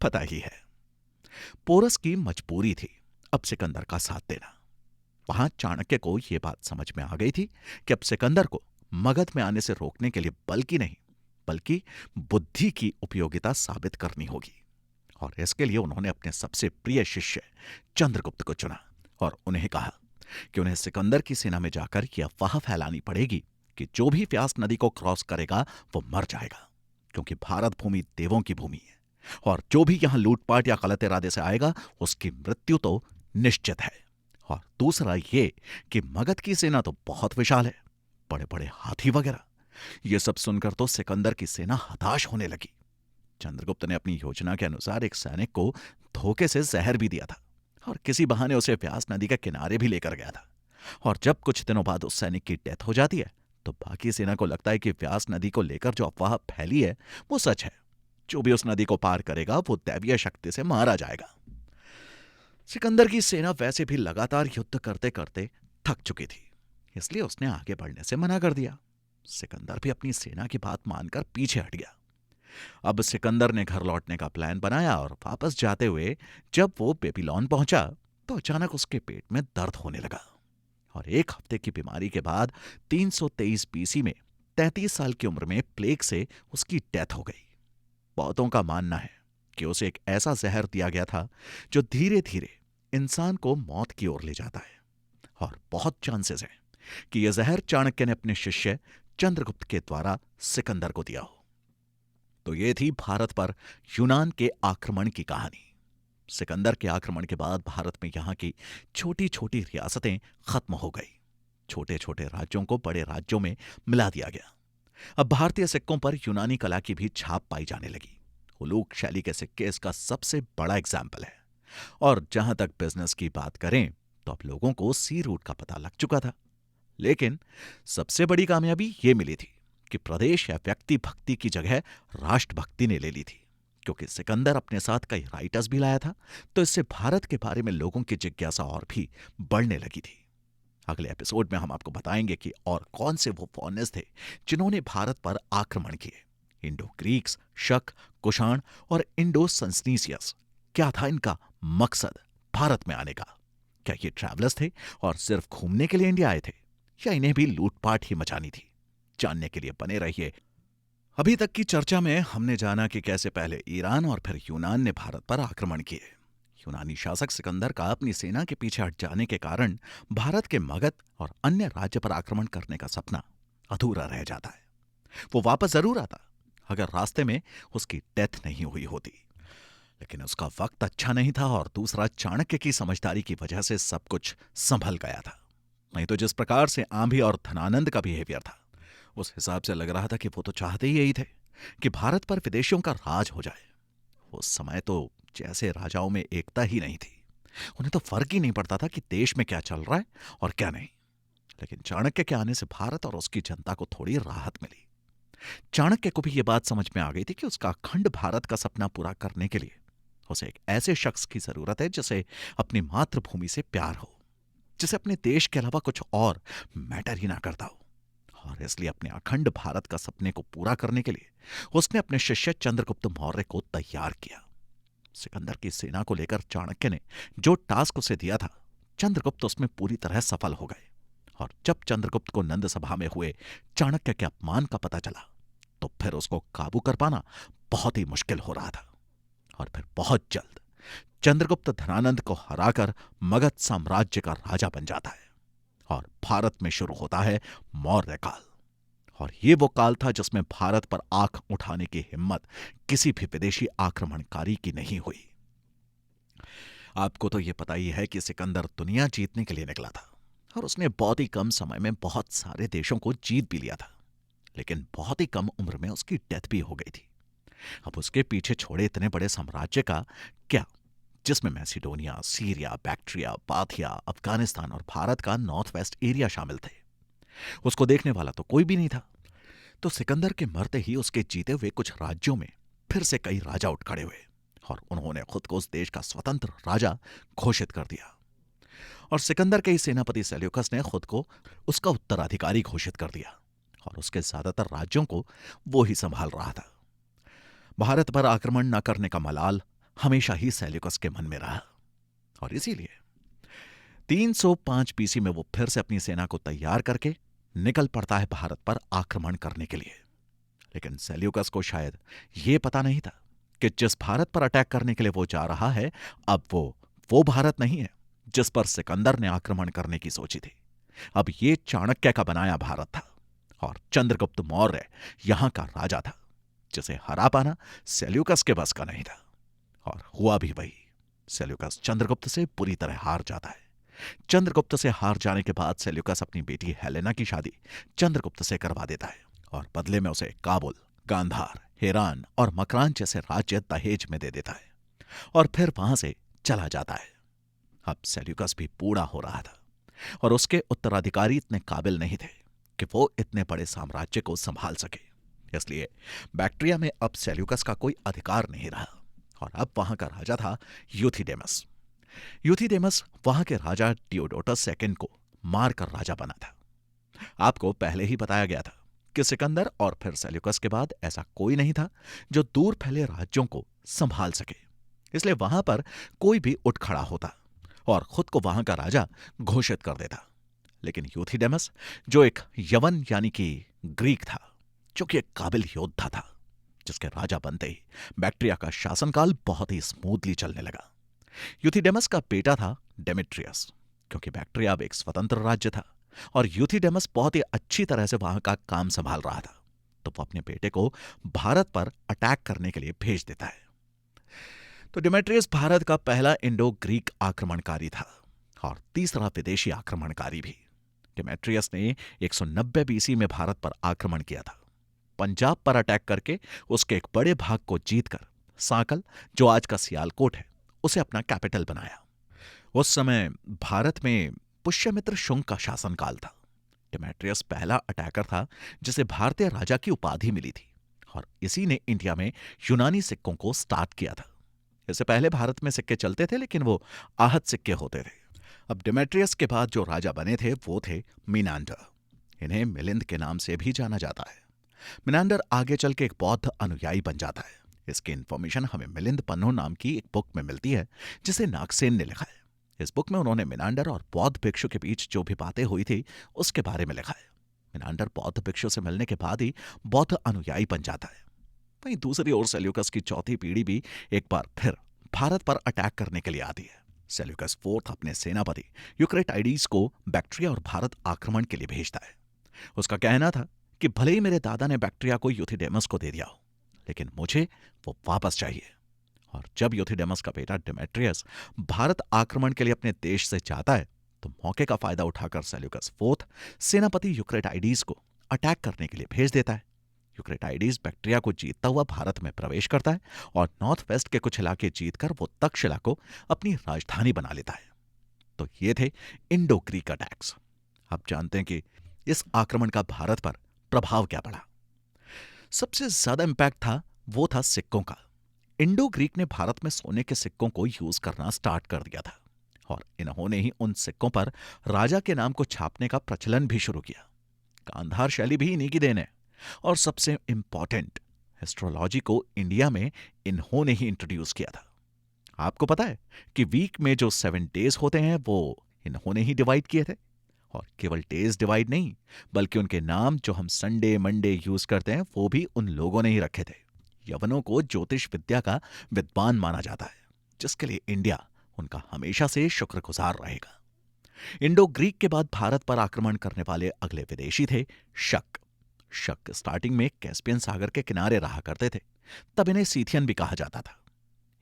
पता ही है। पोरस की मजबूरी थी अब सिकंदर का साथ देना। वहां चाणक्य को यह बात समझ में आ गई थी कि अब सिकंदर को मगध में आने से रोकने के लिए बल की नहीं बल्कि बुद्धि की उपयोगिता साबित करनी होगी, और इसके लिए उन्होंने अपने सबसे प्रिय शिष्य चंद्रगुप्त को चुना और उन्हें कहा कि उन्हें सिकंदर की सेना में जाकर यह अफवाह फैलानी पड़ेगी कि जो भी व्यास नदी को क्रॉस करेगा वो मर जाएगा, क्योंकि भारत भूमि देवों की भूमि है और जो भी यहां लूटपाट या गलत इरादे से आएगा उसकी मृत्यु तो निश्चित है। और दूसरा ये कि मगध की सेना तो बहुत विशाल है, बड़े बड़े हाथी वगैरह। यह सब सुनकर तो सिकंदर की सेना हताश होने लगी। चंद्रगुप्त ने अपनी योजना के अनुसार एक सैनिक को धोखे से जहर भी दिया था और किसी बहाने उसे व्यास नदी के किनारे भी लेकर गया था। और जब कुछ दिनों बाद उस सैनिक की डेथ हो जाती है तो बाकी सेना को लगता है कि व्यास नदी को लेकर जो अफवाह फैली है वो सच है। जो भी उस नदी को पार करेगा वो दैवीय शक्ति से मारा जाएगा। सिकंदर की सेना वैसे भी लगातार युद्ध करते करते थक चुकी थी, इसलिए उसने आगे बढ़ने से मना कर दिया। सिकंदर भी अपनी सेना की बात मानकर पीछे हट गया। अब सिकंदर ने घर लौटने का प्लान बनाया और वापस जाते हुए जब वो बेबीलोन पहुंचा तो अचानक उसके पेट में दर्द होने लगा और एक हफ्ते की बीमारी के बाद 323 बीसी में 33 साल की उम्र में प्लेग से उसकी डेथ हो गई। बहुतों का मानना है कि उसे एक ऐसा जहर दिया गया था जो धीरे धीरे इंसान को मौत की ओर ले जाता है और बहुत चांसेस है कि यह जहर चाणक्य ने अपने शिष्य चंद्रगुप्त के द्वारा सिकंदर को दिया हो। तो यह थी भारत पर यूनान के आक्रमण की कहानी। सिकंदर के आक्रमण के बाद भारत में यहां की छोटी छोटी रियासतें खत्म हो गई। छोटे छोटे राज्यों को बड़े राज्यों में मिला दिया गया। अब भारतीय सिक्कों पर यूनानी कला की भी छाप पाई जाने लगी। उलूक शैली के सिक्के इसका सबसे बड़ा एग्जाम्पल है। और जहां तक बिजनेस की बात करें तो अब लोगों को सी रूट का पता लग चुका था। लेकिन सबसे बड़ी कामयाबी यह मिली थी कि प्रदेश या व्यक्ति भक्ति की जगह राष्ट्रभक्ति ने ले ली थी, क्योंकि सिकंदर अपने साथ कई राइटर्स भी लाया था। तो इससे भारत के बारे में लोगों की जिज्ञासा और भी बढ़ने लगी थी। अगले एपिसोड में हम आपको बताएंगे कि और कौन से वो फॉरेनर्स थे जिन्होंने भारत पर आक्रमण किए। इंडो ग्रीक्स, शक, कुषाण और इंडो सनसनीसियस, क्या था इनका मकसद भारत में आने का? क्या ये ट्रैवलर्स थे और सिर्फ घूमने के लिए इंडिया आए थे, या इन्हें भी लूटपाट ही मचानी थी? जानने के लिए बने रहिए। अभी तक की चर्चा में हमने जाना कि कैसे पहले ईरान और फिर यूनान ने भारत पर आक्रमण किए। यूनानी शासक सिकंदर का अपनी सेना के पीछे हट जाने के कारण भारत के मगध और अन्य राज्य पर आक्रमण करने का सपना अधूरा रह जाता है। वो वापस जरूर आता अगर रास्ते में उसकी डेथ नहीं हुई होती, लेकिन उसका वक्त अच्छा नहीं था और दूसरा चाणक्य की समझदारी की वजह से सब कुछ संभल गया था। नहीं तो जिस प्रकार से आंभी और धनानंद का बिहेवियर था उस हिसाब से लग रहा था कि वो तो चाहते ही यही थे कि भारत पर विदेशियों का राज हो जाए। उस समय तो जैसे राजाओं में एकता ही नहीं थी, उन्हें तो फर्क ही नहीं पड़ता था कि देश में क्या चल रहा है और क्या नहीं। लेकिन चाणक्य के आने से भारत और उसकी जनता को थोड़ी राहत मिली। चाणक्य को भी यह बात समझ में आ गई थी कि उसका अखंड भारत का सपना पूरा करने के लिए उसे एक ऐसे शख्स की जरूरत है जिसे अपनी मातृभूमि से प्यार हो, जिसे अपने देश के अलावा कुछ और मैटर ही ना करता हो। और इसलिए अपने अखंड भारत का सपने को पूरा करने के लिए उसने अपने शिष्य चंद्रगुप्त मौर्य को तैयार किया। सिकंदर की सेना को लेकर चाणक्य ने जो टास्क उसे दिया था, चंद्रगुप्त उसमें पूरी तरह सफल हो गए। और जब चंद्रगुप्त को नंद सभा में हुए चाणक्य के अपमान का पता चला तो फिर उसको काबू कर पाना बहुत ही मुश्किल हो रहा था। और फिर बहुत जल्द चंद्रगुप्त धनानंद को हराकर मगध साम्राज्य का राजा बन जाता है और भारत में शुरू होता है मौर्य काल। और ये वो काल था जिसमें भारत पर आंख उठाने की हिम्मत किसी भी विदेशी आक्रमणकारी की नहीं हुई। आपको तो यह पता ही है कि सिकंदर दुनिया जीतने के लिए निकला था और उसने बहुत ही कम समय में बहुत सारे देशों को जीत भी लिया था, लेकिन बहुत ही कम उम्र में उसकी डेथ भी हो गई थी। अब उसके पीछे छोड़े इतने बड़े साम्राज्य का क्या, जिसमें मैसिडोनिया, सीरिया, बैक्ट्रिया, पाथिया, अफगानिस्तान और भारत का नॉर्थ वेस्ट एरिया शामिल थे, उसको देखने वाला तो कोई भी नहीं था। तो सिकंदर के मरते ही उसके जीते हुए कुछ राज्यों में फिर से कई राजा उठ खड़े हुए और उन्होंने खुद को उस देश का स्वतंत्र राजा घोषित कर दिया। और सिकंदर के ही सेनापति सेल्यूकस ने खुद को उसका उत्तराधिकारी घोषित कर दिया और उसके ज्यादातर राज्यों को वो ही संभाल रहा था। भारत पर आक्रमण न करने का मलाल हमेशा ही सेल्यूकस के मन में रहा और इसीलिए 305 बीसी में वो फिर से अपनी सेना को तैयार करके निकल पड़ता है भारत पर आक्रमण करने के लिए। लेकिन सेल्यूकस को शायद यह पता नहीं था कि जिस भारत पर अटैक करने के लिए वो जा रहा है अब वो भारत नहीं है जिस पर सिकंदर ने आक्रमण करने की सोची थी। अब ये चाणक्य का बनाया भारत था और चंद्रगुप्त मौर्य यहां का राजा था, जिसे हरा पाना सेल्यूकस के बस का नहीं था। और हुआ भी वही। सेल्यूकस चंद्रगुप्त से पूरी तरह हार जाता है। चंद्रगुप्त से हार जाने के बाद सेल्यूकस अपनी बेटी हेलेना की शादी चंद्रगुप्त से करवा देता है और बदले में उसे काबुल, गांधार, हेरान और मकरान जैसे राज्य दहेज में दे देता है और फिर वहां से चला जाता है। अब सेल्यूकस भी बूढ़ा हो रहा था और उसके उत्तराधिकारी इतने काबिल नहीं थे कि वो इतने बड़े साम्राज्य को संभाल सके। इसलिए बैक्ट्रिया में अब सेल्यूकस का कोई अधिकार नहीं रहा और अब वहां का राजा था यूथिडेमस। यूथिडेमस वहां के राजा टियोडोटस सेकंड को मारकर राजा बना था। आपको पहले ही बताया गया था कि सिकंदर और फिर सेल्यूकस के बाद ऐसा कोई नहीं था जो दूर फैले राज्यों को संभाल सके। इसलिए वहां पर कोई भी उठ खड़ा होता और खुद को वहां का राजा घोषित कर देता। लेकिन यूथिडेमस, जो एक यवन यानी कि ग्रीक था, जो कि एक काबिल योद्धा था, जिसके राजा बनते ही बैक्ट्रिया का शासनकाल बहुत ही स्मूथली चलने लगा। यूथिडेमस का बेटा था डेमेट्रियस। क्योंकि बैक्ट्रिया अब एक स्वतंत्र राज्य था और यूथिडेमस बहुत ही अच्छी तरह से वहां का काम संभाल रहा था, तो वो अपने बेटे को भारत पर अटैक करने के लिए भेज देता है। तो डेमेट्रियस भारत का पहला इंडो ग्रीक आक्रमणकारी था और तीसरा विदेशी आक्रमणकारी भी। डेमेट्रियस ने 190 बीसी में भारत पर आक्रमण किया था। पंजाब पर अटैक करके उसके एक बड़े भाग को जीतकर सांकल, जो आज का सियालकोट है, उसे अपना कैपिटल बनाया। उस समय भारत में पुष्यमित्र शुंग का शासनकाल था। डेमेट्रियस पहला अटैकर था जिसे भारतीय राजा की उपाधि मिली थी और इसी ने इंडिया में यूनानी सिक्कों को स्टार्ट किया था। इससे पहले भारत में सिक्के चलते थे, लेकिन वो आहत सिक्के होते थे। अब डेमेट्रियस के बाद जो राजा बने थे वो थे मिनांडर। इन्हें मिलिंद के नाम से भी जाना जाता है। मिनांडर आगे चल के एक बौद्ध अनुयायी बन जाता है। इसकी इंफॉर्मेशन हमें मिलिंद पन्नो नाम की एक बुक में मिलती है, जिसे नागसेन ने लिखा है। इस बुक में उन्होंने मिनांडर और बौद्ध भिक्षु के बीच जो भी बातें हुई थी उसके बारे में लिखा है। मिनांडर बौद्ध भिक्षु से मिलने के बाद ही बौद्ध अनुयायी बन जाता है। वहीं दूसरी ओर सेल्यूकस की चौथी पीढ़ी भी एक बार फिर भारत पर अटैक करने के लिए आती है। सेल्यूकस फोर्थ अपने सेनापति यूक्रेटाइडीज को बैक्ट्रिया और भारत आक्रमण के लिए भेजता है। उसका कहना था कि भले ही मेरे दादा ने बैक्ट्रिया को यूथिडेमस को दे दिया हो, लेकिन मुझे वो वापस चाहिए। और जब यूथिडेमस का बेटा डेमेट्रियस भारत आक्रमण के लिए अपने देश से जाता है, तो मौके का फायदा उठाकर सेल्यूकस फोर्थ सेनापति यूक्रेटाइडीज को अटैक करने के लिए भेज देता है। यूक्रेटाइडीज बैक्ट्रिया को जीतता हुआ भारत में प्रवेश करता है और नॉर्थ वेस्ट के कुछ इलाके जीतकर वो तक्षशिला को अपनी राजधानी बना लेता है। तो ये थे इंडो ग्रीक अटैक्स। आप जानते हैं कि इस आक्रमण का भारत पर प्रभाव क्या पड़ा। सबसे ज्यादा इंपैक्ट था वो था सिक्कों का। इंडो ग्रीक ने भारत में सोने के सिक्कों को यूज करना स्टार्ट कर दिया था और इन्होंने ही उन सिक्कों पर राजा के नाम को छापने का प्रचलन भी शुरू किया। गांधार शैली भी इन्हीं की देन है। और सबसे इंपॉर्टेंट, एस्ट्रोलॉजी को इंडिया में इन्होंने ही इंट्रोड्यूस किया था। आपको पता है कि वीक में जो 7 डेज होते हैं वो इन्होंने ही डिवाइड किए थे। और केवल डेज डिवाइड नहीं, बल्कि उनके नाम जो हम संडे मंडे यूज करते हैं वो भी उन लोगों ने ही रखे थे। यवनों को ज्योतिष विद्या का विद्वान माना जाता है, जिसके लिए इंडिया उनका हमेशा से शुक्रगुजार रहेगा। इंडो ग्रीक के बाद भारत पर आक्रमण करने वाले अगले विदेशी थे शक। शक स्टार्टिंग में कैस्पियन सागर के किनारे रहा करते थे, तब इन्हें सीथियन भी कहा जाता था।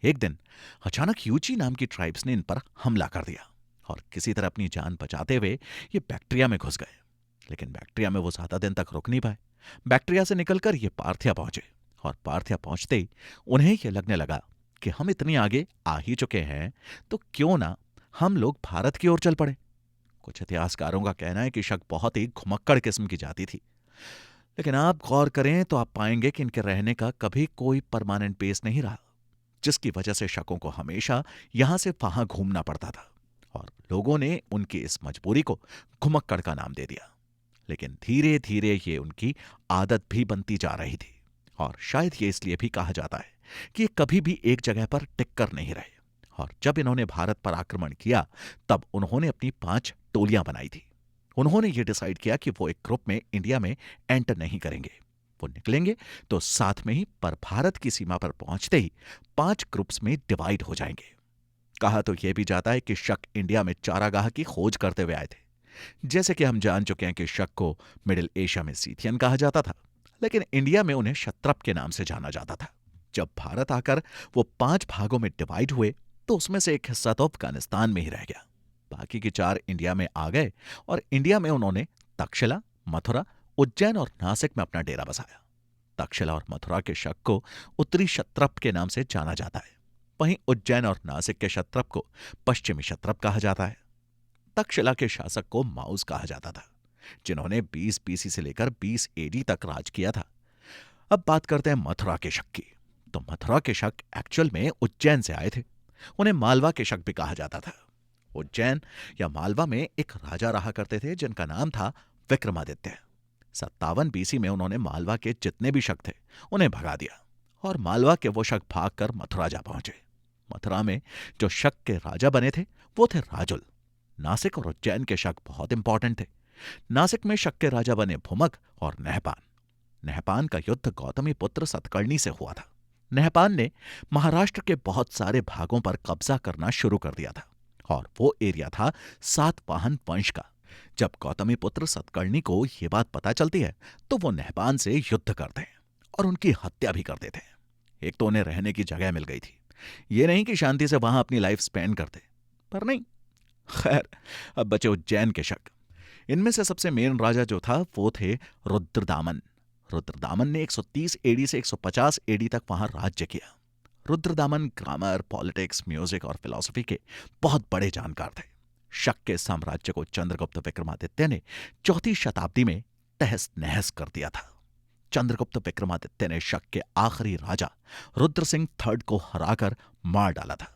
एक दिन अचानक यूची नाम की ट्राइब्स ने इन पर हमला कर दिया और किसी तरह अपनी जान बचाते हुए ये बैक्ट्रिया में घुस गए। लेकिन बैक्ट्रिया में वो ज्यादा दिन तक रुक नहीं पाए। बैक्ट्रिया से निकलकर ये पार्थिया पहुंचे और पार्थिया पहुंचते ही उन्हें यह लगने लगा कि हम इतनी आगे आ ही चुके हैं, तो क्यों ना हम लोग भारत की ओर चल पड़े। कुछ इतिहासकारों का कहना है कि शक बहुत ही घुमक्कड़ किस्म की जाति थी, लेकिन आप गौर करें तो आप पाएंगे कि इनके रहने का कभी कोई परमानेंट बेस नहीं रहा, जिसकी वजह से शकों को हमेशा यहां से वहां घूमना पड़ता था और लोगों ने उनकी इस मजबूरी को घुमक्कड़ का नाम दे दिया। लेकिन धीरे धीरे ये उनकी आदत भी बनती जा रही थी और शायद ये इसलिए भी कहा जाता है कि ये कभी भी एक जगह पर टिक कर नहीं रहे। और जब इन्होंने भारत पर आक्रमण किया तब उन्होंने अपनी 5 टोलियां बनाई थी। उन्होंने ये डिसाइड किया कि वो एक ग्रुप में इंडिया में एंटर नहीं करेंगे, वो निकलेंगे तो साथ में ही, पर भारत की सीमा पर पहुंचते ही 5 ग्रुप्स में डिवाइड हो जाएंगे। कहा तो यह भी जाता है कि शक इंडिया में चारागाह की खोज करते हुए आए थे, जैसे कि हम जान चुके हैं कि शक को मिडिल एशिया में सीथियन कहा जाता था, लेकिन इंडिया में उन्हें क्षत्रप के नाम से जाना जाता था। जब भारत आकर वो 5 भागों में डिवाइड हुए तो उसमें से एक हिस्सा तो अफगानिस्तान में ही रह गया। बाकी के 4 इंडिया में आ गए और इंडिया में उन्होंने तक्षशिला, मथुरा, उज्जैन और नासिक में अपना डेरा बसाया। तक्षशिला और मथुरा के शक को उत्तरी क्षत्रप के नाम से जाना जाता है। वहीं उज्जैन और नासिक के क्षत्रप को पश्चिमी क्षत्रप कहा जाता है। तक्षशिला के शासक को माउस कहा जाता था, जिन्होंने 20 बीसी से लेकर 20 एडी तक राज किया था। अब बात करते हैं मथुरा के शक की। तो मथुरा के शक एक्चुअल में उज्जैन से आए थे। उन्हें मालवा के शक भी कहा जाता था। उज्जैन या मालवा में एक राजा रहा करते थे जिनका नाम था विक्रमादित्य। 57 बीसी में उन्होंने मालवा के जितने भी शक थे उन्हें भगा दिया और मालवा के वो शक भागकर मथुरा जा पहुंचे। मथुरा में जो शक के राजा बने थे वो थे राजुल। नासिक और उज्जैन के शक बहुत इंपॉर्टेंट थे। नासिक में शक के राजा बने भूमक और नहपान। नहपान का युद्ध गौतमी पुत्र सतकर्णी से हुआ था। नहपान ने महाराष्ट्र के बहुत सारे भागों पर कब्जा करना शुरू कर दिया था और वो एरिया था सातवाहन वंश का। जब गौतमी पुत्र सतकर्णी को यह बात पता चलती है तो वो नहपान से युद्ध करते हैं और उनकी हत्या भी करते थे। एक तो उन्हें रहने की जगह मिल गई थी, ये नहीं कि शांति से वहां अपनी लाइफ स्पेंड करते, पर नहीं। खैर, अब बचे उज्जैन के शक। इनमें से सबसे मेन राजा जो था वो थे रुद्रदामन। रुद्रदामन ने 130 एडी से 150 एडी तक वहां राज्य किया। रुद्रदामन ग्रामर, पॉलिटिक्स, म्यूजिक और फिलॉसफी के बहुत बड़े जानकार थे। शक के साम्राज्य को चंद्रगुप्त विक्रमादित्य ने 4वीं शताब्दी में तहस नहस कर दिया था। चंद्रगुप्त विक्रमादित्य ने शक के आखिरी राजा रुद्रसिंह थर्ड को हराकर मार डाला था।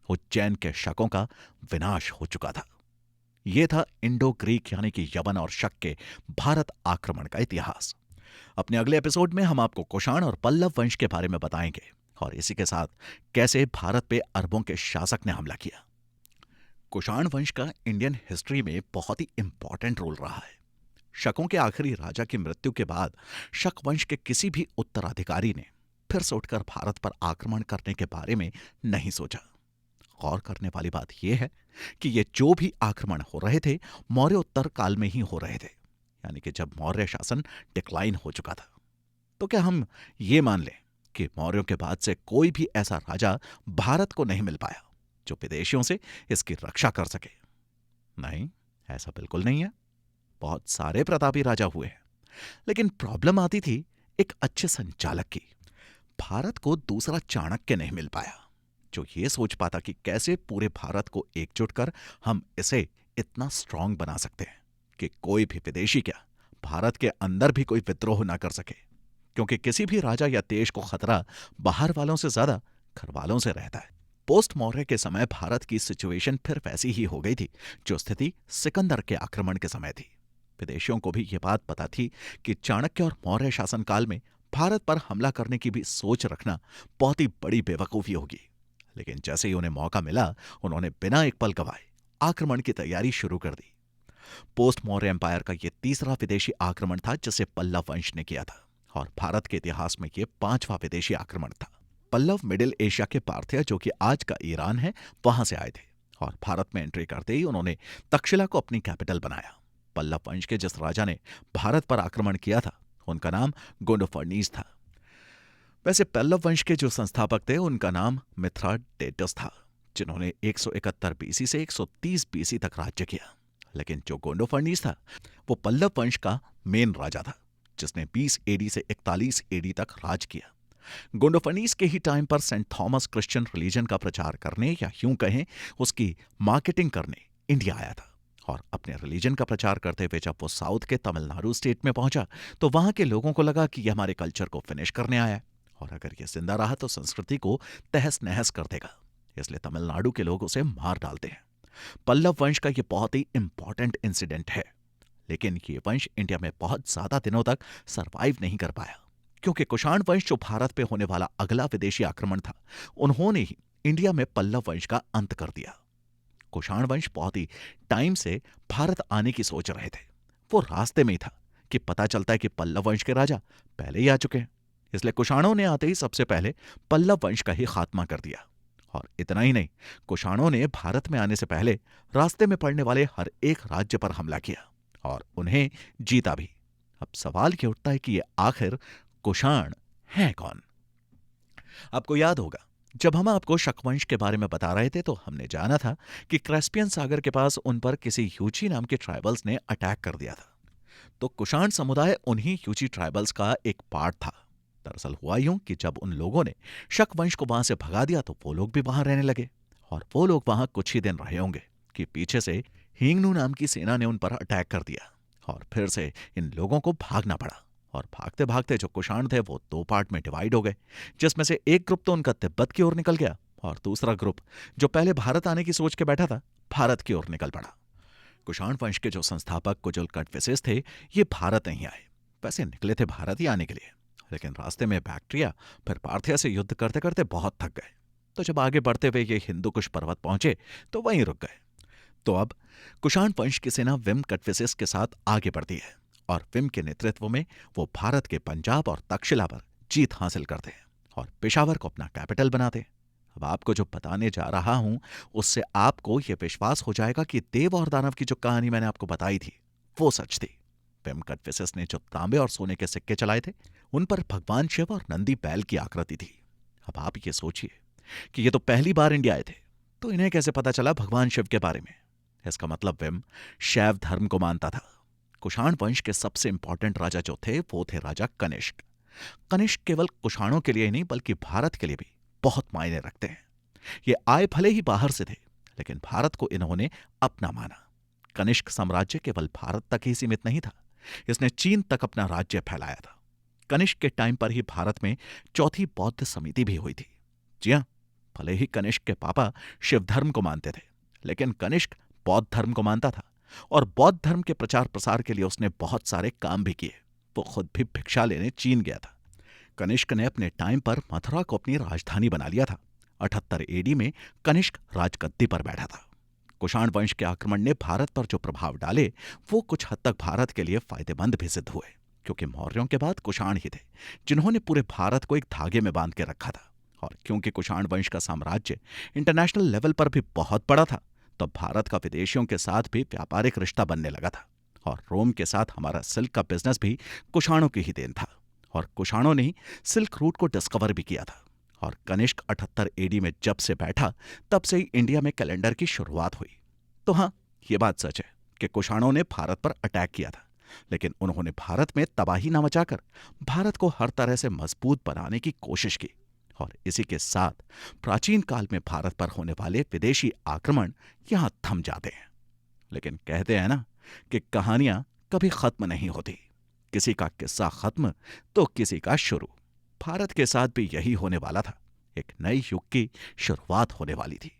उज्जैन के शकों का विनाश हो चुका था। यह था इंडो ग्रीक यानी कि यवन और शक के भारत आक्रमण का इतिहास। अपने अगले एपिसोड में हम आपको कुषाण और पल्लव वंश के बारे में बताएंगे और इसी के साथ कैसे भारत पे अरबों के शासक ने हमला किया। कुषाण वंश का इंडियन हिस्ट्री में बहुत ही इंपॉर्टेंट रोल रहा है। शकों के आखिरी राजा की मृत्यु के बाद शक वंश के किसी भी उत्तराधिकारी ने फिर से उठकर भारत पर आक्रमण करने के बारे में नहीं सोचा। गौर करने वाली बात यह है कि ये जो भी आक्रमण हो रहे थे मौर्य उत्तर काल में ही हो रहे थे, यानी कि जब मौर्य शासन डिक्लाइन हो चुका था। तो क्या हम ये मान लें कि मौर्यों के बाद से कोई भी ऐसा राजा भारत को नहीं मिल पाया जो विदेशियों से इसकी रक्षा कर सके? नहीं, ऐसा बिल्कुल नहीं है। बहुत सारे प्रतापी राजा हुए हैं, लेकिन प्रॉब्लम आती थी एक अच्छे संचालक की। भारत को दूसरा चाणक्य नहीं मिल पाया जो ये सोच पाता कि कैसे पूरे भारत को एकजुट कर हम इसे इतना स्ट्रांग बना सकते हैं कि कोई भी विदेशी क्या भारत के अंदर भी कोई विद्रोह ना कर सके, क्योंकि किसी भी राजा या देश को खतरा बाहर वालों से ज्यादा घर वालों से रहता है। पोस्ट मौर्य के समय भारत की सिचुएशन फिर वैसी ही हो गई थी जो स्थिति सिकंदर के आक्रमण के समय थी। विदेशियों को भी ये बात पता थी कि चाणक्य और मौर्य शासनकाल में भारत पर हमला करने की भी सोच रखना बहुत ही बड़ी बेवकूफी होगी, लेकिन जैसे ही उन्हें मौका मिला उन्होंने बिना एक पल गवाए आक्रमण की तैयारी शुरू कर दी। पोस्ट मौर्य एम्पायर का यह तीसरा विदेशी आक्रमण था जिसे पल्लव वंश ने किया था और भारत के इतिहास में यह 5वां विदेशी आक्रमण था। पल्लव मिडिल एशिया के पार्थिया जो कि आज का ईरान है वहां से आए थे और भारत में एंट्री करते ही उन्होंने तक्षशिला को अपनी कैपिटल बनाया। पल्लव वंश के जिस राजा ने भारत पर आक्रमण किया था उनका नाम गोंडोफर्नीस था। वैसे पल्लव वंश के जो संस्थापक थे उनका नाम मिथ्राडेटस था, जिन्होंने 171 बीसी से 130 बीसी तक राज्य किया। लेकिन जो गोंडोफर्नीस था वो पल्लव वंश का मेन राजा था जिसने 20 एडी से 41 एडी तक राज किया। गोंडोफर्नीस के ही टाइम पर सेंट थॉमस क्रिश्चियन रिलीजन का प्रचार करने या यूं कहें उसकी मार्केटिंग करने इंडिया आया था और अपने रिलीजन का प्रचार करते हुए जब वो साउथ के तमिलनाडु स्टेट में पहुंचा तो वहां के लोगों को लगा कि यह हमारे कल्चर को फिनिश करने आया है और अगर यह जिंदा रहा तो संस्कृति को तहस नहस कर देगा, इसलिए तमिलनाडु के लोग उसे मार डालते हैं। पल्लव वंश का यह बहुत ही इंपॉर्टेंट इंसिडेंट है, लेकिन यह वंश इंडिया में बहुत ज्यादा दिनों तक सरवाइव नहीं कर पाया क्योंकि कुषाण वंश जो भारत पे होने वाला अगला विदेशी आक्रमण था उन्होंने ही इंडिया में पल्लव वंश का अंत कर दिया। कुषाण वंश बहुत ही टाइम से भारत आने की सोच रहे थे, वो रास्ते में ही था कि पता चलता है कि पल्लव वंश के राजा पहले ही आ चुके हैं, इसलिए कुषाणों ने आते ही सबसे पहले पल्लव वंश का ही खात्मा कर दिया और इतना ही नहीं, कुषाणों ने भारत में आने से पहले रास्ते में पड़ने वाले हर एक राज्य पर हमला किया और उन्हें जीता भी। अब सवाल ये उठता है कि ये आखिर कुषाण हैं कौन? आपको याद होगा, जब हम आपको शकवंश के बारे में बता रहे थे तो हमने जाना था कि कैस्पियन सागर के पास उन पर किसी ह्यूची नाम के ट्राइबल्स ने अटैक कर दिया था। तो कुषाण समुदाय उन्हीं ह्यूची ट्राइबल्स का एक पार्ट था। दरअसल हुआ यूं कि जब उन लोगों ने शक वंश को वहां से भगा दिया तो वो लोग भी वहां रहने लगे, और वो लोग वहां कुछ ही दिन रहे होंगे कि पीछे से हींगनू नाम की सेना ने उन पर अटैक कर दिया और फिर से इन लोगों को भागना पड़ा। और भागते भागते जो कुषाण थे वो दो पार्ट में डिवाइड हो गए, जिसमें से एक ग्रुप तो उनका तिब्बत की ओर निकल गया और दूसरा ग्रुप जो पहले भारत आने की सोच के बैठा था, भारत की ओर निकल पड़ा। कुषाण वंश के जो संस्थापक कुजुल कटफिसेस थे, ये भारत नहीं आए। वैसे निकले थे भारत ही आने के लिए, लेकिन रास्ते में बैक्ट्रिया फिर पार्थिया से युद्ध करते करते बहुत थक गए। तो जब आगे बढ़ते हुए ये हिंदू कुश पर्वत पहुंचे तो वहीं रुक गए। तो अब कुषाण वंश की सेना विम कटफिसेस के साथ आगे बढ़ती है और विम के नेतृत्व में वो भारत के पंजाब और तक्षशिला पर जीत हासिल करते हैं और पेशावर को अपना कैपिटल बनाते हैं। अब आपको जो बताने जा रहा हूं उससे आपको यह विश्वास हो जाएगा कि देव और दानव की जो कहानी मैंने आपको बताई थी वो सच थी। विम कटफिसेस ने जो तांबे और सोने के सिक्के चलाए थे उन पर भगवान शिव और नंदी बैल की आकृति थी। अब आप ये सोचिए कि ये तो पहली बार इंडिया आए थे, तो इन्हें कैसे पता चला भगवान शिव के बारे में? इसका मतलब विम शैव धर्म को मानता था। कुषाण वंश के सबसे इंपॉर्टेंट राजा जो थे वो थे राजा कनिष्क। कनिष्क केवल कुषाणों के लिए नहीं बल्कि भारत के लिए भी बहुत मायने रखते हैं। ये आए भले ही बाहर से थे, लेकिन भारत को इन्होंने अपना माना। कनिष्क साम्राज्य केवल भारत तक ही सीमित नहीं था, इसने चीन तक अपना राज्य फैलाया था। कनिष्क के टाइम पर ही भारत में चौथी बौद्ध समिति भी हुई थी। जी हां, भले ही कनिष्क के पापा शिव धर्म को मानते थे, लेकिन कनिष्क बौद्ध धर्म को मानता था और बौद्ध धर्म के प्रचार प्रसार के लिए उसने बहुत सारे काम भी किए। वो खुद भी भिक्षा लेने चीन गया था। कनिष्क ने अपने टाइम पर मथुरा को अपनी राजधानी बना लिया था। 78 एडी में कनिष्क राजगद्दी पर बैठा था। कुषाण वंश के आक्रमण ने भारत पर जो प्रभाव डाले वो कुछ हद तक भारत के लिए फायदेमंद भी सिद्ध हुए, क्योंकि मौर्यों के बाद कुषाण ही थे जिन्होंने पूरे भारत को एक धागे में बांध के रखा था। और क्योंकि कुषाण वंश का साम्राज्य इंटरनेशनल लेवल पर भी बहुत बड़ा था, तो भारत का विदेशियों के साथ भी व्यापारिक रिश्ता बनने लगा था। और रोम के साथ हमारा सिल्क का बिजनेस भी कुषाणों की ही देन था, और कुषाणों ने ही सिल्क रूट को डिस्कवर भी किया था। और कनिष्क 78 एडी में जब से बैठा तब से ही इंडिया में कैलेंडर की शुरुआत हुई। तो हाँ, ये बात सच है कि कुषाणों ने भारत पर अटैक किया था, लेकिन उन्होंने भारत में तबाही न मचाकर भारत को हर तरह से मजबूत बनाने की कोशिश की। और इसी के साथ प्राचीन काल में भारत पर होने वाले विदेशी आक्रमण यहां थम जाते हैं। लेकिन कहते हैं ना कि कहानियां कभी खत्म नहीं होती, किसी का किस्सा खत्म तो किसी का शुरू। भारत के साथ भी यही होने वाला था। एक नए युग की शुरुआत होने वाली थी।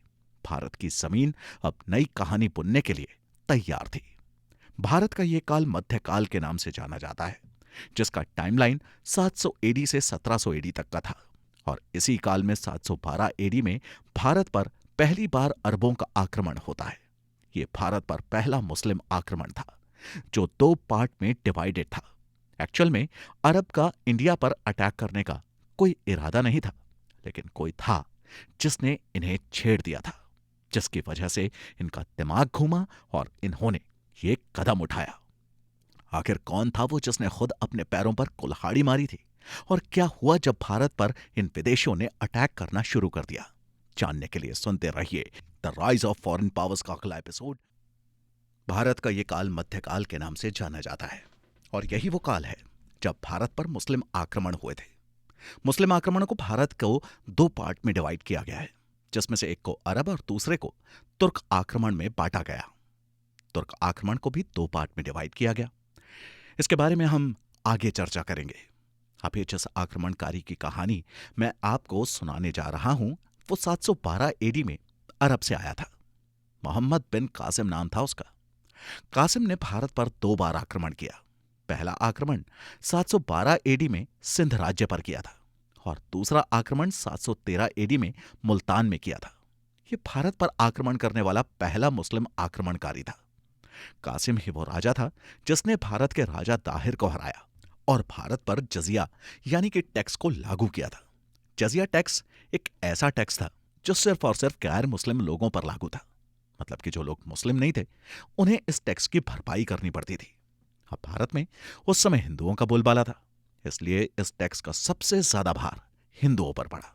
भारत की जमीन अब नई कहानी बुनने के लिए तैयार थी। भारत का यह काल मध्यकाल के नाम से जाना जाता है, जिसका टाइमलाइन 700 एडी से 1700 एडी तक का था। और इसी काल में 712 एडी में भारत पर पहली बार अरबों का आक्रमण होता है। यह भारत पर पहला मुस्लिम आक्रमण था, जो दो पार्ट में डिवाइडेड था। एक्चुअल में अरब का इंडिया पर अटैक करने का कोई इरादा नहीं था, लेकिन कोई था जिसने इन्हें छेड़ दिया था, जिसकी वजह से इनका दिमाग घूमा और इन्होंने ये कदम उठाया। आखिर कौन था वो जिसने खुद अपने पैरों पर कुल्हाड़ी मारी थी, और क्या हुआ जब भारत पर इन विदेशियों ने अटैक करना शुरू कर दिया? जानने के लिए सुनते रहिए the rise of foreign powers का अगला एपिसोड। भारत का यह काल मध्यकाल के नाम से जाना जाता है, और यही वो काल है जब भारत पर मुस्लिम आक्रमण हुए थे। मुस्लिम आक्रमण को भारत को दो पार्ट में डिवाइड किया गया है, जिसमें से एक को अरब और दूसरे को तुर्क आक्रमण में बांटा गया। तुर्क आक्रमण को भी दो पार्ट में डिवाइड किया गया। इसके बारे में हम आगे चर्चा करेंगे। अभी जिस आक्रमणकारी की कहानी मैं आपको सुनाने जा रहा हूं वो 712 एडी में अरब से आया था। मोहम्मद बिन कासिम नाम था उसका। कासिम ने भारत पर दो बार आक्रमण किया। पहला आक्रमण 712 एडी में सिंध राज्य पर किया था, और दूसरा आक्रमण 713 एडी में मुल्तान में किया था। यह भारत पर आक्रमण करने वाला पहला मुस्लिम आक्रमणकारी था। कासिम ही वो राजा था जिसने भारत के राजा दाहिर को हराया और भारत पर जजिया यानी कि टैक्स को लागू किया था। जजिया टैक्स एक ऐसा टैक्स था जो सिर्फ और सिर्फ गैर मुस्लिम लोगों पर लागू था। मतलब कि जो लोग मुस्लिम नहीं थे उन्हें इस टैक्स की भरपाई करनी पड़ती थी। अब भारत में उस समय हिंदुओं का बोलबाला था, इसलिए इस टैक्स का सबसे ज्यादा भार हिंदुओं पर पड़ा।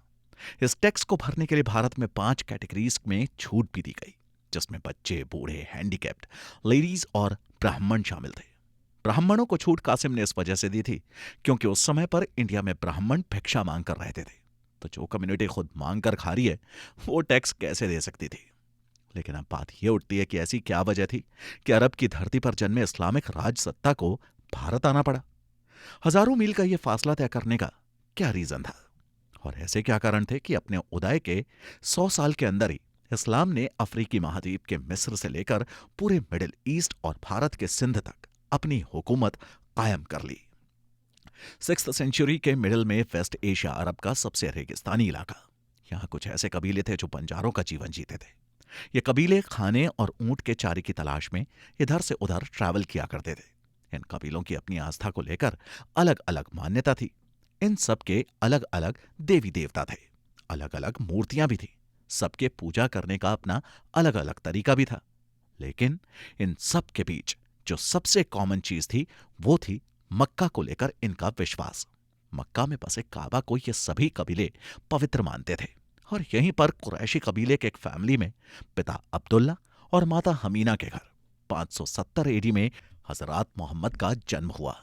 इस टैक्स को भरने के लिए भारत में 5 कैटेगरीज में छूट भी दी गई, जिसमें बच्चे, बूढ़े, हैंडीकैप्ड, लेडीज और ब्राह्मण शामिल थे। ब्राह्मणों को छूट कासिम ने इस वजह से दी थी क्योंकि उस समय पर इंडिया में ब्राह्मण भिक्षा मांग कर रहते थे, तो जो कम्युनिटी खुद मांग कर खा रही है वो टैक्स कैसे दे सकती थी। लेकिन अब बात यह उठती है कि ऐसी क्या वजह थी कि अरब की धरती पर जन्मे इस्लामिक राज सत्ता को भारत आना पड़ा। हजारों मील का यह फासला तय करने का क्या रीजन था, और ऐसे क्या कारण थे कि अपने उदय के 100 साल के अंदर ही इस्लाम ने अफ्रीकी महाद्वीप के मिस्र से लेकर पूरे मिडिल ईस्ट और भारत के सिंध तक अपनी हुकूमत कायम कर ली। 6th सेंचुरी के मिडिल में वेस्ट एशिया अरब का सबसे रेगिस्तानी इलाका। यहां कुछ ऐसे कबीले थे जो बंजारों का जीवन जीते थे। ये कबीले खाने और ऊंट के चारे की तलाश में इधर से उधर ट्रैवल किया करते थे। इन कबीलों की अपनी आस्था को लेकर अलग अलग मान्यता थी। इन सब के अलग अलग देवी देवता थे, अलग अलग मूर्तियां भी थी, सबके पूजा करने का अपना अलग अलग तरीका भी था। लेकिन इन सब के बीच जो सबसे कॉमन चीज थी वो थी मक्का को लेकर इनका विश्वास। मक्का में बसे काबा को ये सभी कबीले पवित्र मानते थे, और यहीं पर कुरैशी कबीले के एक फैमिली में पिता अब्दुल्ला और माता हमीना के घर 570 एडी में हजरत मोहम्मद का जन्म हुआ।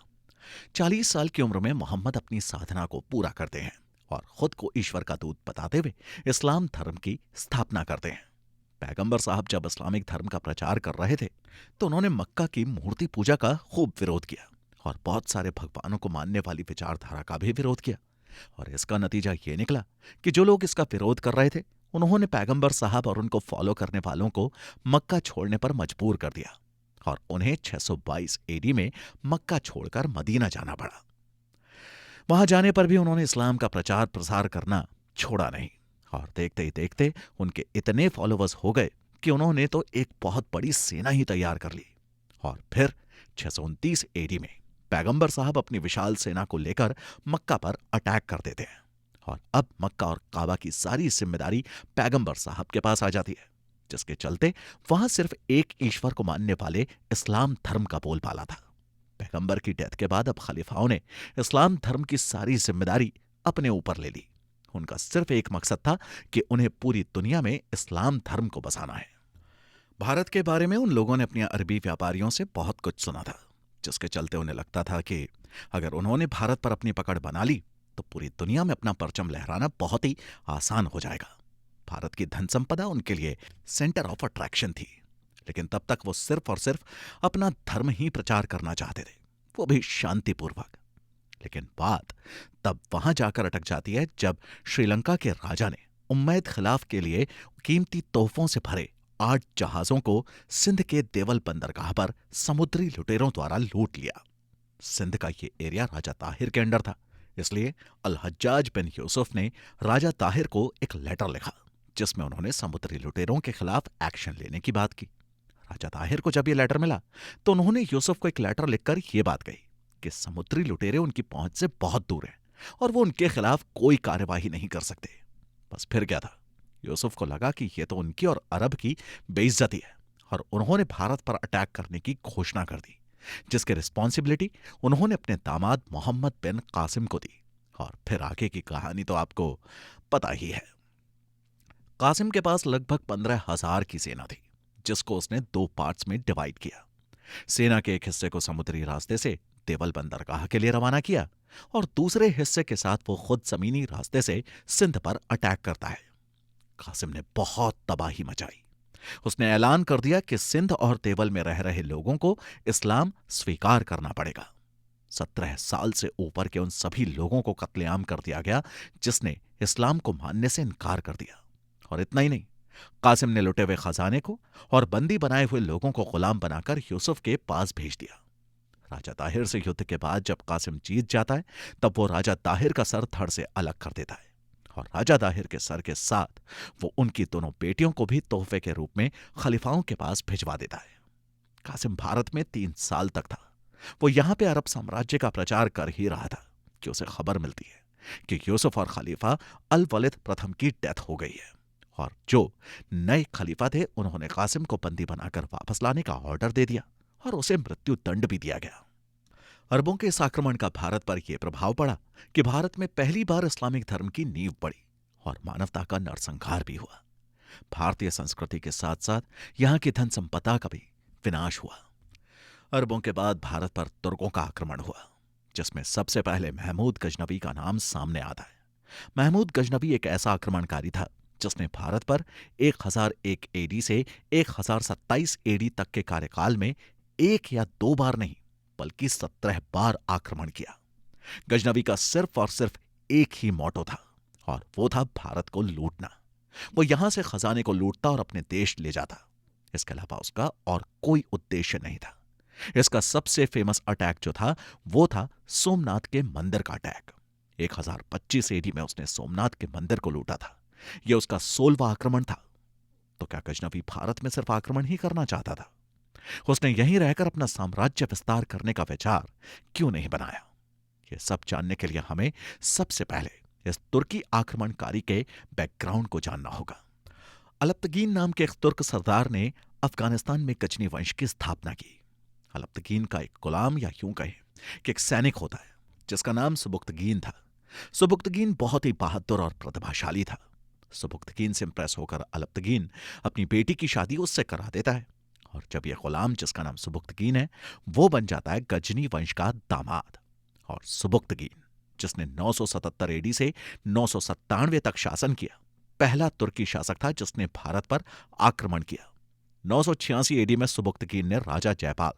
40 साल की उम्र में मोहम्मद अपनी साधना को पूरा करते हैं और खुद को ईश्वर का दूत बताते हुए इस्लाम धर्म की स्थापना करते हैं। पैगंबर साहब जब इस्लामिक धर्म का प्रचार कर रहे थे तो उन्होंने मक्का की मूर्ति पूजा का खूब विरोध किया और बहुत सारे भगवानों को मानने वाली विचारधारा का भी विरोध किया। और इसका नतीजा ये निकला कि जो लोग इसका विरोध कर रहे थे उन्होंने पैगंबर साहब और उनको फॉलो करने वालों को मक्का छोड़ने पर मजबूर कर दिया और उन्हें 622 एडी में मक्का छोड़कर मदीना जाना पड़ा। वहां जाने पर भी उन्होंने इस्लाम का प्रचार प्रसार करना छोड़ा नहीं, और देखते ही देखते उनके इतने फॉलोवर्स हो गए कि उन्होंने तो एक बहुत बड़ी सेना ही तैयार कर ली। और फिर 629 एडी में पैगंबर साहब अपनी विशाल सेना को लेकर मक्का पर अटैक कर देते हैं, और अब मक्का और काबा की सारी जिम्मेदारी पैगंबर साहब के पास आ जाती है, जिसके चलते वहां सिर्फ एक ईश्वर को मानने वाले इस्लाम धर्म का बोलबाला था। पैगंबर की डेथ के बाद अब खलीफाओं ने इस्लाम धर्म की सारी जिम्मेदारी अपने ऊपर ले ली। उनका सिर्फ एक मकसद था कि उन्हें पूरी दुनिया में इस्लाम धर्म को बसाना है। भारत के बारे में उन लोगों ने अपने अरबी व्यापारियों से बहुत कुछ सुना था, जिसके चलते उन्हें लगता था कि अगर उन्होंने भारत पर अपनी पकड़ बना ली तो पूरी दुनिया में अपना परचम लहराना बहुत ही आसान हो जाएगा। भारत की धन संपदा उनके लिए सेंटर ऑफ अट्रैक्शन थी, लेकिन तब तक वो सिर्फ और सिर्फ अपना धर्म ही प्रचार करना चाहते थे, वो भी शांतिपूर्वक। लेकिन बात तब वहां जाकर अटक जाती है जब श्रीलंका के राजा ने उम्मैद खिलाफ के लिए कीमती तोहफों से भरे 8 जहाजों को सिंध के देवल बंदरगाह पर समुद्री लुटेरों द्वारा लूट लिया। सिंध का ये एरिया राजा ताहिर के अंडर था, इसलिए अल हज्जाज बिन यूसुफ ने राजा ताहिर को एक लेटर लिखा जिसमें उन्होंने समुद्री लुटेरों के खिलाफ एक्शन लेने की बात की। राजा ताहिर को जब यह लेटर मिला तो उन्होंने यूसुफ को एक लेटर लिखकर यह बात कही कि समुद्री लुटेरे उनकी पहुंच से बहुत दूर हैं और वो उनके खिलाफ कोई कार्यवाही नहीं कर सकते। बस फिर क्या था, यूसुफ को लगा कि यह तो उनकी और अरब की बेइज्जती है, और उन्होंने भारत पर अटैक करने की घोषणा कर दी, जिसकी रिस्पॉन्सिबिलिटी उन्होंने अपने दामाद मोहम्मद बिन कासिम को दी। और फिर आगे की कहानी तो आपको पता ही है। कासिम के पास लगभग 15,000 की सेना थी, जिसको उसने 2 पार्ट्स में डिवाइड किया। सेना के एक हिस्से को समुद्री रास्ते से देवल बंदरगाह के लिए रवाना किया और दूसरे हिस्से के साथ वो खुद जमीनी रास्ते से सिंध पर अटैक करता है। कासिम ने बहुत तबाही मचाई। उसने ऐलान कर दिया कि सिंध और देवल में रह रहे लोगों को इस्लाम स्वीकार करना पड़ेगा। 17 साल से ऊपर के उन सभी लोगों को कत्लेआम कर दिया गया जिसने इस्लाम को मानने से इनकार कर दिया। और इतना ही नहीं, कासिम ने लुटे हुए खजाने को और बंदी बनाए हुए लोगों को गुलाम बनाकर यूसुफ के पास भेज दिया। राजा ताहिर से युद्ध के बाद जब कासिम जीत जाता है तब वो राजा ताहिर का सर धड़ से अलग कर देता है, और राजा ताहिर के सर के साथ वो उनकी दोनों बेटियों को भी तोहफे के रूप में खलीफाओं के पास भिजवा देता है। कासिम भारत में 3 साल तक था। वो यहां पे अरब साम्राज्य का प्रचार कर ही रहा था कि उसे खबर मिलती है कि यूसुफ और खलीफा अल वलिद प्रथम की डेथ हो गई है और जो नए खलीफा थे उन्होंने कासिम को बंदी बनाकर वापस लाने का ऑर्डर दे दिया और उसे मृत्यु दंड भी दिया गया। अरबों के इस आक्रमण का भारत पर यह प्रभाव पड़ा कि भारत में पहली बार इस्लामिक धर्म की नींव पड़ी और मानवता का नरसंहार भी हुआ। भारतीय संस्कृति के साथ साथ यहां की धन संपदा का भी विनाश हुआ। अरबों के बाद भारत पर तुर्कों का आक्रमण हुआ, जिसमें सबसे पहले महमूद गजनवी का नाम सामने आता है। महमूद गजनवी एक ऐसा आक्रमणकारी था जिसने भारत पर 1001 एडी से 1027 एडी तक के कार्यकाल में एक या दो बार नहीं बल्कि 17 बार आक्रमण किया। गजनवी का सिर्फ और सिर्फ एक ही मोटो था और वो था भारत को लूटना। वो यहां से खजाने को लूटता और अपने देश ले जाता। इसके अलावा उसका और कोई उद्देश्य नहीं था। इसका सबसे फेमस अटैक जो था वो था सोमनाथ के मंदिर का अटैक। 1025 एडी में उसने सोमनाथ के मंदिर को लूटा था। यह उसका 16वां आक्रमण था। तो क्या गजनवी भारत में सिर्फ आक्रमण ही करना चाहता था? उसने यहीं रहकर अपना साम्राज्य विस्तार करने का विचार क्यों नहीं बनाया? यह सब जानने के लिए हमें सबसे पहले इस तुर्की आक्रमणकारी के बैकग्राउंड को जानना होगा। अलप्तगीन नाम के एक तुर्क सरदार ने अफगानिस्तान में गजनी वंश की स्थापना की। अलप्तगीन का एक गुलाम या यूं कहें कि एक सैनिक होता है जिसका नाम सुबुक्तगीन था। सुबुक्तगीन बहुत ही बहादुर और प्रतिभाशाली था। सुबुक्तगीन से इंप्रेस होकर अलप्तगीन अपनी बेटी की शादी उससे करा देता है और जब यह गुलाम जिसका नाम सुबुक्तगीन है वो बन जाता है गजनी वंश का दामाद। और सुबुक्तगीन जिसने 977 एडी से 997 तक शासन किया, पहला तुर्की शासक था जिसने भारत पर आक्रमण किया। 986 एडी में सुबुक्तगीन ने राजा जयपाल,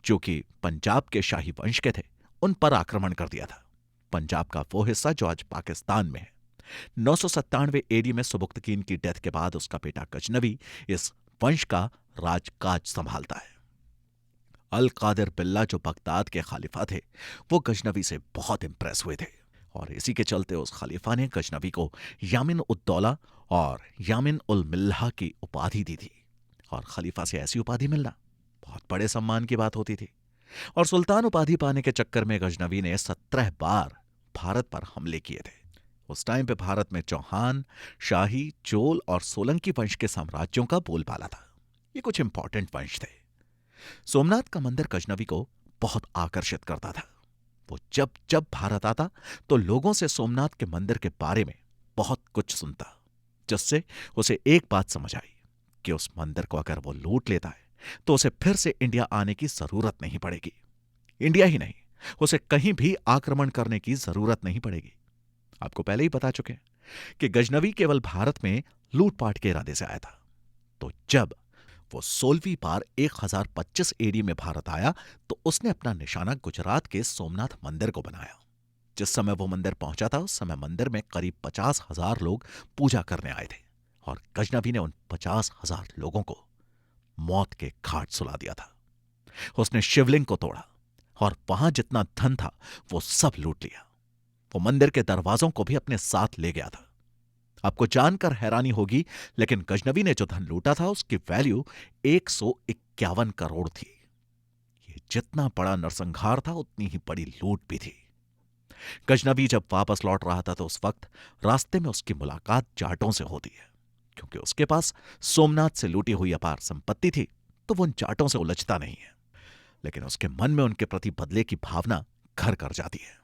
जो कि पंजाब के शाही वंश के थे, उन पर आक्रमण कर दिया था। पंजाब का वो हिस्सा जो आज पाकिस्तान में है। 997 एडी में सुबुक्तगीन की डेथ के बाद उसका बेटा गजनवी इस वंश का राजकाज संभालता है। अल कादिर बिल्ला जो बगदाद के खलीफा थे वो गजनवी से बहुत इंप्रेस हुए थे और इसी के चलते उस खलीफा ने गजनवी को यामिन उद्दौला और यामिन उल मिल्हा की उपाधि दी थी। और खलीफा से ऐसी उपाधि मिलना बहुत बड़े सम्मान की बात होती थी। और सुल्तान उपाधि पाने के चक्कर में गजनवी ने 17 बार भारत पर हमले किए थे। उस टाइम पे भारत में चौहान, शाही, चोल और सोलंकी वंश के साम्राज्यों का बोलबाला था। ये कुछ इंपॉर्टेंट वंश थे। सोमनाथ का मंदिर गजनवी को बहुत आकर्षित करता था। वो जब जब भारत आता तो लोगों से सोमनाथ के मंदिर के बारे में बहुत कुछ सुनता, जिससे उसे एक बात समझ आई कि उस मंदिर को अगर वो लूट लेता है तो उसे फिर से इंडिया आने की जरूरत नहीं पड़ेगी। इंडिया ही नहीं, उसे कहीं भी आक्रमण करने की जरूरत नहीं पड़ेगी। आपको पहले ही बता चुके हैं कि गजनवी केवल भारत में लूटपाट के इरादे से आया था। तो जब वो 16वीं बार 1025 एडी में भारत आया तो उसने अपना निशाना गुजरात के सोमनाथ मंदिर को बनाया। जिस समय वो मंदिर पहुंचा था उस समय मंदिर में करीब 50,000 लोग पूजा करने आए थे और गजनवी ने उन 50,000 लोगों को मौत के घाट सुला दिया था। उसने शिवलिंग को तोड़ा और वहां जितना धन था वो सब लूट लिया। वो मंदिर के दरवाजों को भी अपने साथ ले गया था। आपको जानकर हैरानी होगी, लेकिन गजनवी ने जो धन लूटा था उसकी वैल्यू 151 करोड़ थी। ये जितना बड़ा नरसंहार था उतनी ही बड़ी लूट भी थी। गजनवी जब वापस लौट रहा था तो उस वक्त रास्ते में उसकी मुलाकात जाटों से होती है। क्योंकि उसके पास सोमनाथ से लूटी हुई अपार संपत्ति थी तो वो उन जाटों से उलझता नहीं है, लेकिन उसके मन में उनके प्रति बदले की भावना घर कर जाती है।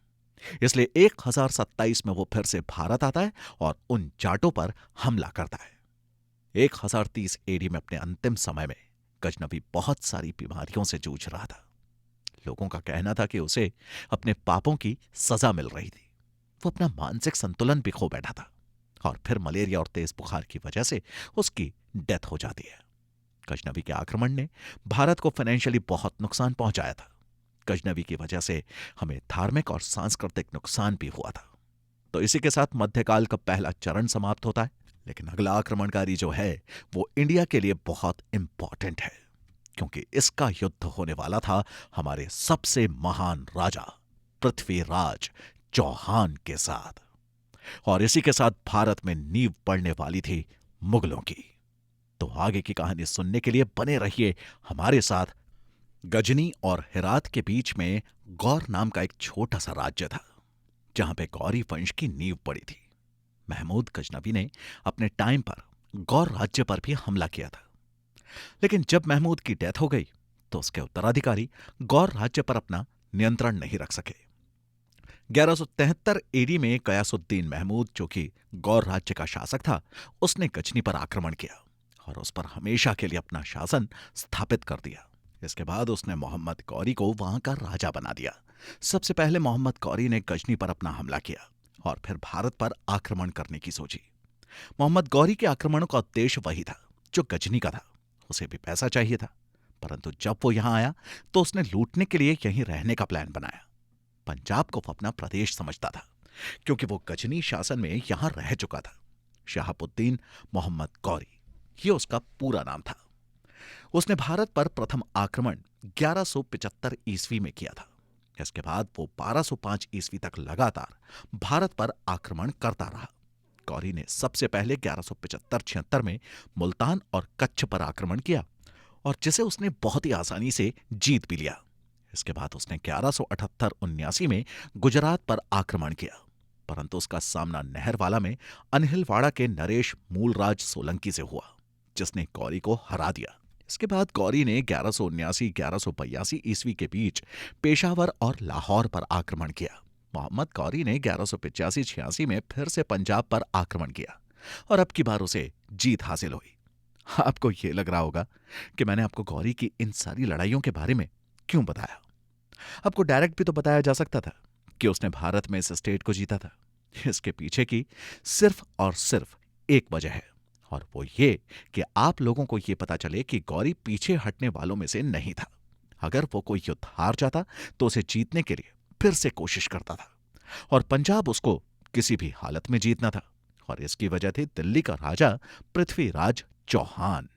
इसलिए 1027 में वो फिर से भारत आता है और उन जाटों पर हमला करता है। 1030 एडी में अपने अंतिम समय में गजनवी बहुत सारी बीमारियों से जूझ रहा था। लोगों का कहना था कि उसे अपने पापों की सजा मिल रही थी। वो अपना मानसिक संतुलन भी खो बैठा था और फिर मलेरिया और तेज बुखार की वजह से उसकी डेथ हो जाती है। गजनवी के आक्रमण ने भारत को फाइनेंशियली बहुत नुकसान पहुंचाया था। गजनवी की वजह से हमें धार्मिक और सांस्कृतिक नुकसान भी हुआ था। तो इसी के साथ मध्यकाल का पहला चरण समाप्त होता है। लेकिन अगला आक्रमणकारी जो है वो इंडिया के लिए बहुत इंपॉर्टेंट है, क्योंकि इसका युद्ध होने वाला था हमारे सबसे महान राजा पृथ्वीराज चौहान के साथ। और इसी के साथ भारत में नींव पड़ने वाली थी मुगलों की। तो आगे की कहानी सुनने के लिए बने रहिए हमारे साथ। गजनी और हेरात के बीच में गौर नाम का एक छोटा सा राज्य था जहां पे गौरी वंश की नींव पड़ी थी। महमूद गजनवी ने अपने टाइम पर गौर राज्य पर भी हमला किया था। लेकिन जब महमूद की डेथ हो गई तो उसके उत्तराधिकारी गौर राज्य पर अपना नियंत्रण नहीं रख सके। 1173 एडी में गयासुद्दीन महमूद, जो कि गौर राज्य का शासक था, उसने गजनी पर आक्रमण किया और उस पर हमेशा के लिए अपना शासन स्थापित कर दिया। इसके बाद उसने मोहम्मद गौरी को वहां का राजा बना दिया। सबसे पहले मोहम्मद गौरी ने गजनी पर अपना हमला किया और फिर भारत पर आक्रमण करने की सोची। मोहम्मद गौरी के आक्रमण का उद्देश्य वही था जो गजनी का था। उसे भी पैसा चाहिए था, परंतु जब वो यहां आया तो उसने लूटने के लिए यहीं रहने का प्लान बनाया। पंजाब को वो अपना प्रदेश समझता था, क्योंकि वो गजनी शासन में यहां रह चुका था। शहाबुद्दीन मोहम्मद गौरी, ये उसका पूरा नाम था। उसने भारत पर प्रथम आक्रमण 1175 ईस्वी में किया था। इसके बाद वो 1205 ईस्वी तक लगातार भारत पर आक्रमण करता रहा। गौरी ने सबसे पहले 1175-76 में मुल्तान और कच्छ पर आक्रमण किया और जिसे उसने बहुत ही आसानी से जीत भी लिया। इसके बाद उसने 1178-79 में गुजरात पर आक्रमण किया, परंतु उसका सामना नहरवाला में अनहिलवाड़ा के नरेश मूलराज सोलंकी से हुआ, जिसने गौरी को हरा दिया। इसके बाद गौरी ने 1179-1182 ईस्वी के बीच पेशावर और लाहौर पर आक्रमण किया। मोहम्मद गौरी ने 1185-86 में फिर से पंजाब पर आक्रमण किया और अब की बार उसे जीत हासिल हुई। आपको यह लग रहा होगा कि मैंने आपको गौरी की इन सारी लड़ाइयों के बारे में क्यों बताया। आपको डायरेक्ट भी तो बताया जा सकता था कि उसने भारत में इस स्टेट को जीता था। इसके पीछे की सिर्फ और सिर्फ एक वजह है, और वो ये कि आप लोगों को यह पता चले कि गौरी पीछे हटने वालों में से नहीं था। अगर वो कोई युद्ध हार जाता तो उसे जीतने के लिए फिर से कोशिश करता था, और पंजाब उसको किसी भी हालत में जीतना था। और इसकी वजह थी दिल्ली का राजा पृथ्वीराज चौहान।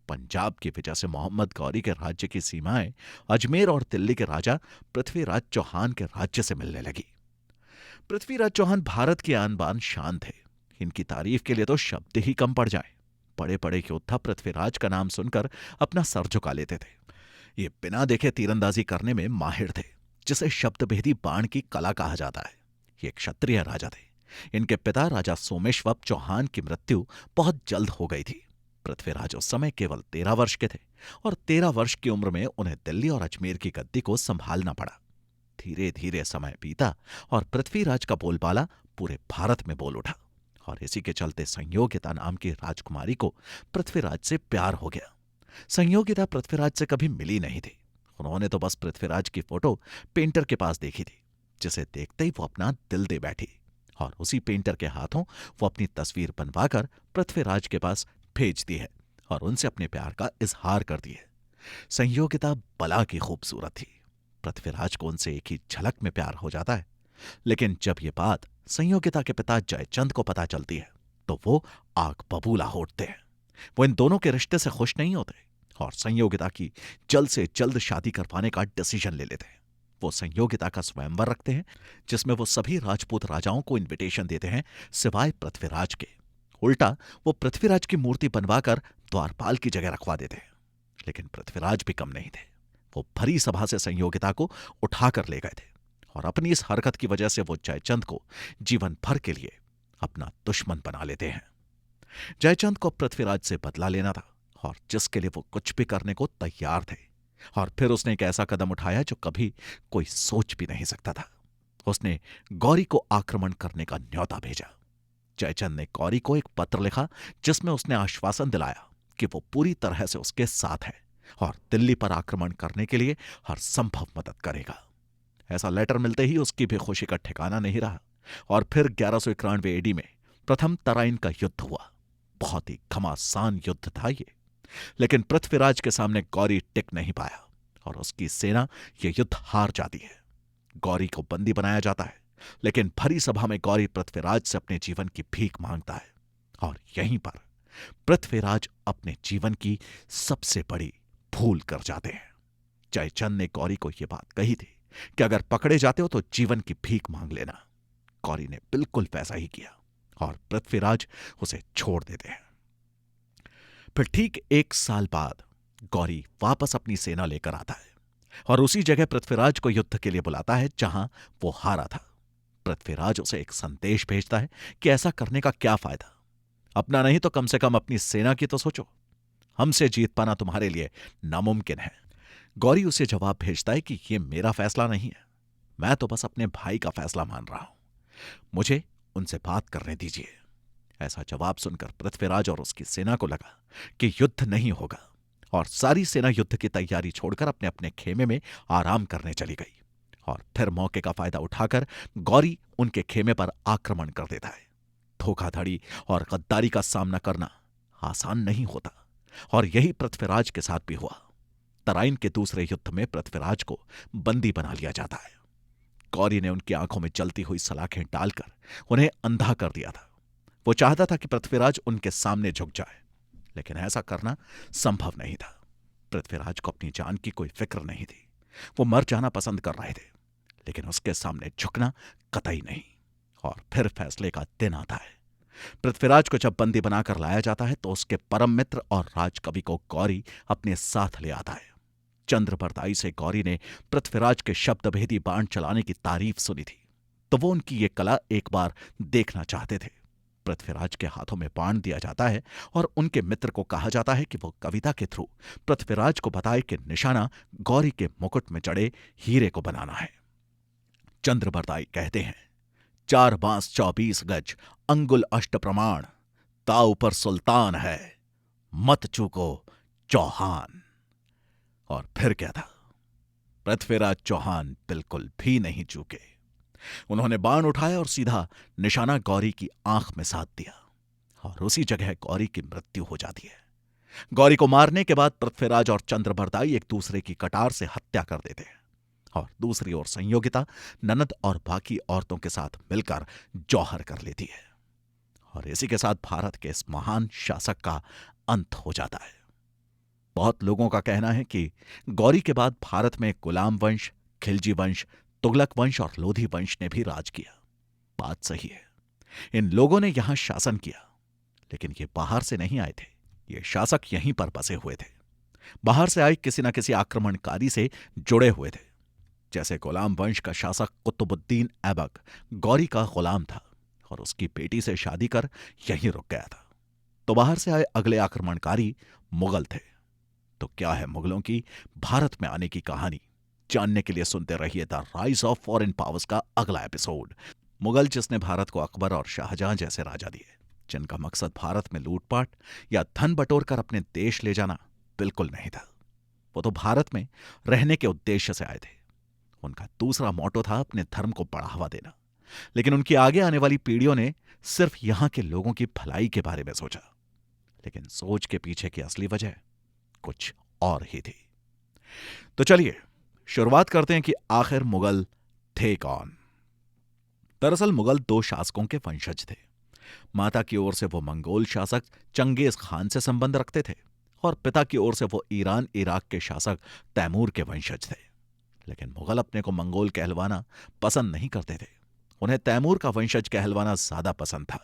पंजाब की वजह से मोहम्मद गौरी के राज्य की सीमाएं अजमेर और दिल्ली के राजा पृथ्वीराज चौहान के राज्य से मिलने लगी। पृथ्वीराज चौहान भारत की आन बान शान थे। इनकी तारीफ के लिए तो शब्द ही कम पड़ जाए। बड़े बड़े योद्धा पृथ्वीराज का नाम सुनकर अपना सर झुका लेते थे। ये बिना देखे तीरंदाजी करने में माहिर थे, जिसे शब्दभेदी बाण की कला कहा जाता है। ये क्षत्रिय राजा थे। इनके पिता राजा सोमेश्वर चौहान की मृत्यु बहुत जल्द हो गई थी। पृथ्वीराज उस समय केवल 13 वर्ष के थे और 13 वर्ष की उम्र में उन्हें दिल्ली और अजमेर की गद्दी को संभालना पड़ा। धीरे धीरे समय बीता और पृथ्वीराज का बोलबाला पूरे भारत में बोल उठा, और इसी के चलते संयोगिता नाम की राजकुमारी को पृथ्वीराज से प्यार हो गया। संयोगिता पृथ्वीराज से कभी मिली नहीं थी। उन्होंने तो बस पृथ्वीराज की फोटो पेंटर के पास देखी थी, जिसे देखते ही वो अपना दिल दे बैठी, और उसी पेंटर के हाथों वो अपनी तस्वीर बनवाकर पृथ्वीराज के पास भेज दी है और उनसे अपने प्यार का इजहार कर दी है। संयोगिता बला की खूबसूरत थी। पृथ्वीराज को उनसे एक ही झलक में प्यार हो जाता है। लेकिन जब ये बात संयोगिता के पिता जयचंद को पता चलती है तो वो आग बबूला होते हैं। वो इन दोनों के रिश्ते से खुश नहीं होते और संयोगिता की जल्द से जल्द शादी करवाने का डिसीजन ले लेते हैं। वो संयोगिता का स्वयंवर रखते हैं, जिसमें वो सभी राजपूत राजाओं को इनविटेशन देते हैं सिवाय पृथ्वीराज के। उल्टा वो पृथ्वीराज की मूर्ति बनवाकर द्वारपाल की जगह रखवा देते हैं। लेकिन पृथ्वीराज भी कम नहीं थे। वो भरी सभा से संयोगिता को उठाकर ले गए थे, और अपनी इस हरकत की वजह से वो जयचंद को जीवन भर के लिए अपना दुश्मन बना लेते हैं। जयचंद को पृथ्वीराज से बदला लेना था, और जिसके लिए वो कुछ भी करने को तैयार थे। और फिर उसने एक ऐसा कदम उठाया जो कभी कोई सोच भी नहीं सकता था। उसने गौरी को आक्रमण करने का न्योता भेजा। जयचंद ने गौरी को एक पत्र लिखा, जिसमें उसने आश्वासन दिलाया कि वो पूरी तरह से उसके साथ है और दिल्ली पर आक्रमण करने के लिए हर संभव मदद करेगा। ऐसा लेटर मिलते ही उसकी भी खुशी का ठिकाना नहीं रहा, और फिर 1191 एडी में प्रथम तराइन का युद्ध हुआ। बहुत ही घमासान युद्ध था ये, लेकिन पृथ्वीराज के सामने गौरी टिक नहीं पाया और उसकी सेना ये युद्ध हार जाती है। गौरी को बंदी बनाया जाता है, लेकिन भरी सभा में गौरी पृथ्वीराज से अपने जीवन की भीख मांगता है, और यहीं पर पृथ्वीराज अपने जीवन की सबसे बड़ी भूल कर जाते हैं। जयचंद ने गौरी को यह बात कही थी कि अगर पकड़े जाते हो तो जीवन की भीख मांग लेना। गौरी ने बिल्कुल वैसा ही किया और पृथ्वीराज उसे छोड़ देते हैं। फिर ठीक 1 साल बाद गौरी वापस अपनी सेना लेकर आता है और उसी जगह पृथ्वीराज को युद्ध के लिए बुलाता है जहां वो हारा था। पृथ्वीराज उसे एक संदेश भेजता है कि ऐसा करने का क्या फायदा। अपना नहीं तो कम से कम अपनी सेना की तो सोचो। हमसे जीत पाना तुम्हारे लिए नामुमकिन है। गौरी उसे जवाब भेजता है कि यह मेरा फैसला नहीं है, मैं तो बस अपने भाई का फैसला मान रहा हूं, मुझे उनसे बात करने दीजिए। ऐसा जवाब सुनकर पृथ्वीराज और उसकी सेना को लगा कि युद्ध नहीं होगा, और सारी सेना युद्ध की तैयारी छोड़कर अपने अपने खेमे में आराम करने चली गई। और फिर मौके का फायदा उठाकर गौरी उनके खेमे पर आक्रमण कर देता है। धोखाधड़ी और गद्दारी का सामना करना आसान नहीं होता, और यही पृथ्वीराज के साथ भी हुआ। तराइन के दूसरे युद्ध में पृथ्वीराज को बंदी बना लिया जाता है। गौरी ने उनकी आंखों में जलती हुई सलाखें डालकर उन्हें अंधा कर दिया था। वो चाहता था कि पृथ्वीराज उनके सामने झुक जाए, लेकिन ऐसा करना संभव नहीं था। पृथ्वीराज को अपनी जान की कोई फिक्र नहीं थी। वो मर जाना पसंद कर रहे थे, लेकिन उसके सामने झुकना कतई नहीं। और फिर फैसले का दिन आता है। पृथ्वीराज को जब बंदी बनाकर लाया जाता है तो उसके परम मित्र और राजकवि को गौरी अपने साथ ले आता है। चंद्रबरदाई से गौरी ने पृथ्वीराज के शब्दभेदी बाण चलाने की तारीफ सुनी थी, तो वो उनकी ये कला एक बार देखना चाहते थे। पृथ्वीराज के हाथों में बाण दिया जाता है और उनके मित्र को कहा जाता है कि वो कविता के थ्रू पृथ्वीराज को बताए कि निशाना गौरी के मुकुट में जड़े हीरे को बनाना है। चंद्रबरदाई कहते हैं, 4 बांस 24 गज अंगुल अष्ट प्रमाण, ताऊ पर सुल्तान है, मत चूको चौहान। और फिर क्या था, पृथ्वीराज चौहान बिल्कुल भी नहीं चूके। उन्होंने बाण उठाया और सीधा निशाना गौरी की आंख में साध दिया, और उसी जगह गौरी की मृत्यु हो जाती है। गौरी को मारने के बाद पृथ्वीराज और चंद्रबरदाई एक दूसरे की कटार से हत्या कर देते हैं, और दूसरी ओर संयोगिता ननद और बाकी औरतों के साथ मिलकर जौहर कर लेती है। और इसी के साथ भारत के इस महान शासक का अंत हो जाता है। बहुत लोगों का कहना है कि गौरी के बाद भारत में गुलाम वंश, खिलजी वंश, तुगलक वंश और लोधी वंश ने भी राज किया। बात सही है, इन लोगों ने यहां शासन किया, लेकिन ये बाहर से नहीं आए थे। ये शासक यहीं पर बसे हुए थे। बाहर से आए किसी न किसी आक्रमणकारी से जुड़े हुए थे। जैसे गुलाम वंश का शासक कुतुबुद्दीन ऐबक गौरी का गुलाम था और उसकी बेटी से शादी कर यहीं रुक गया था। तो बाहर से आए अगले आक्रमणकारी मुगल थे। तो क्या है मुगलों की भारत में आने की कहानी, जानने के लिए सुनते रहिए the rise of foreign powers का अगला एपिसोड। मुगल जिसने भारत को अकबर और शाहजहां जैसे राजा दिए, जिनका मकसद भारत में लूटपाट या धन बटोर कर अपने देश ले जाना बिल्कुल नहीं था। वो तो भारत में रहने के उद्देश्य से आए थे। उनका दूसरा मोटो था अपने धर्म को बढ़ावा देना। लेकिन उनकी आगे आने वाली पीढ़ियों ने सिर्फ यहां के लोगों की भलाई के बारे में सोचा, लेकिन सोच के पीछे की असली वजह कुछ और ही थी। तो चलिए शुरुआत करते हैं कि आखिर मुगल थे कौन। दरअसल मुगल 2 शासकों के वंशज थे। माता की ओर से वो मंगोल शासक चंगेज खान से संबंध रखते थे, और पिता की ओर से वो ईरान इराक के शासक तैमूर के वंशज थे। लेकिन मुगल अपने को मंगोल कहलवाना पसंद नहीं करते थे। उन्हें तैमूर का वंशज कहलवाना ज्यादा पसंद था।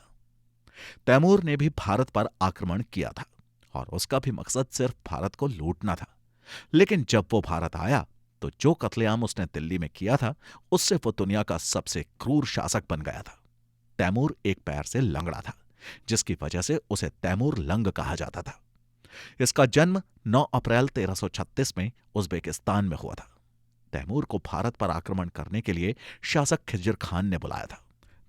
तैमूर ने भी भारत पर आक्रमण किया था, और उसका भी मकसद सिर्फ भारत को लूटना था। लेकिन जब वो भारत आया तो जो कत्लेआम उसने दिल्ली में किया था, उससे वो दुनिया का सबसे क्रूर शासक बन गया था। तैमूर एक पैर से लंगड़ा था, जिसकी वजह से उसे तैमूर लंग कहा जाता था। इसका जन्म 9 अप्रैल 1336 में उज्बेकिस्तान में हुआ था। तैमूर को भारत पर आक्रमण करने के लिए शासक खिज्र खान ने बुलाया था।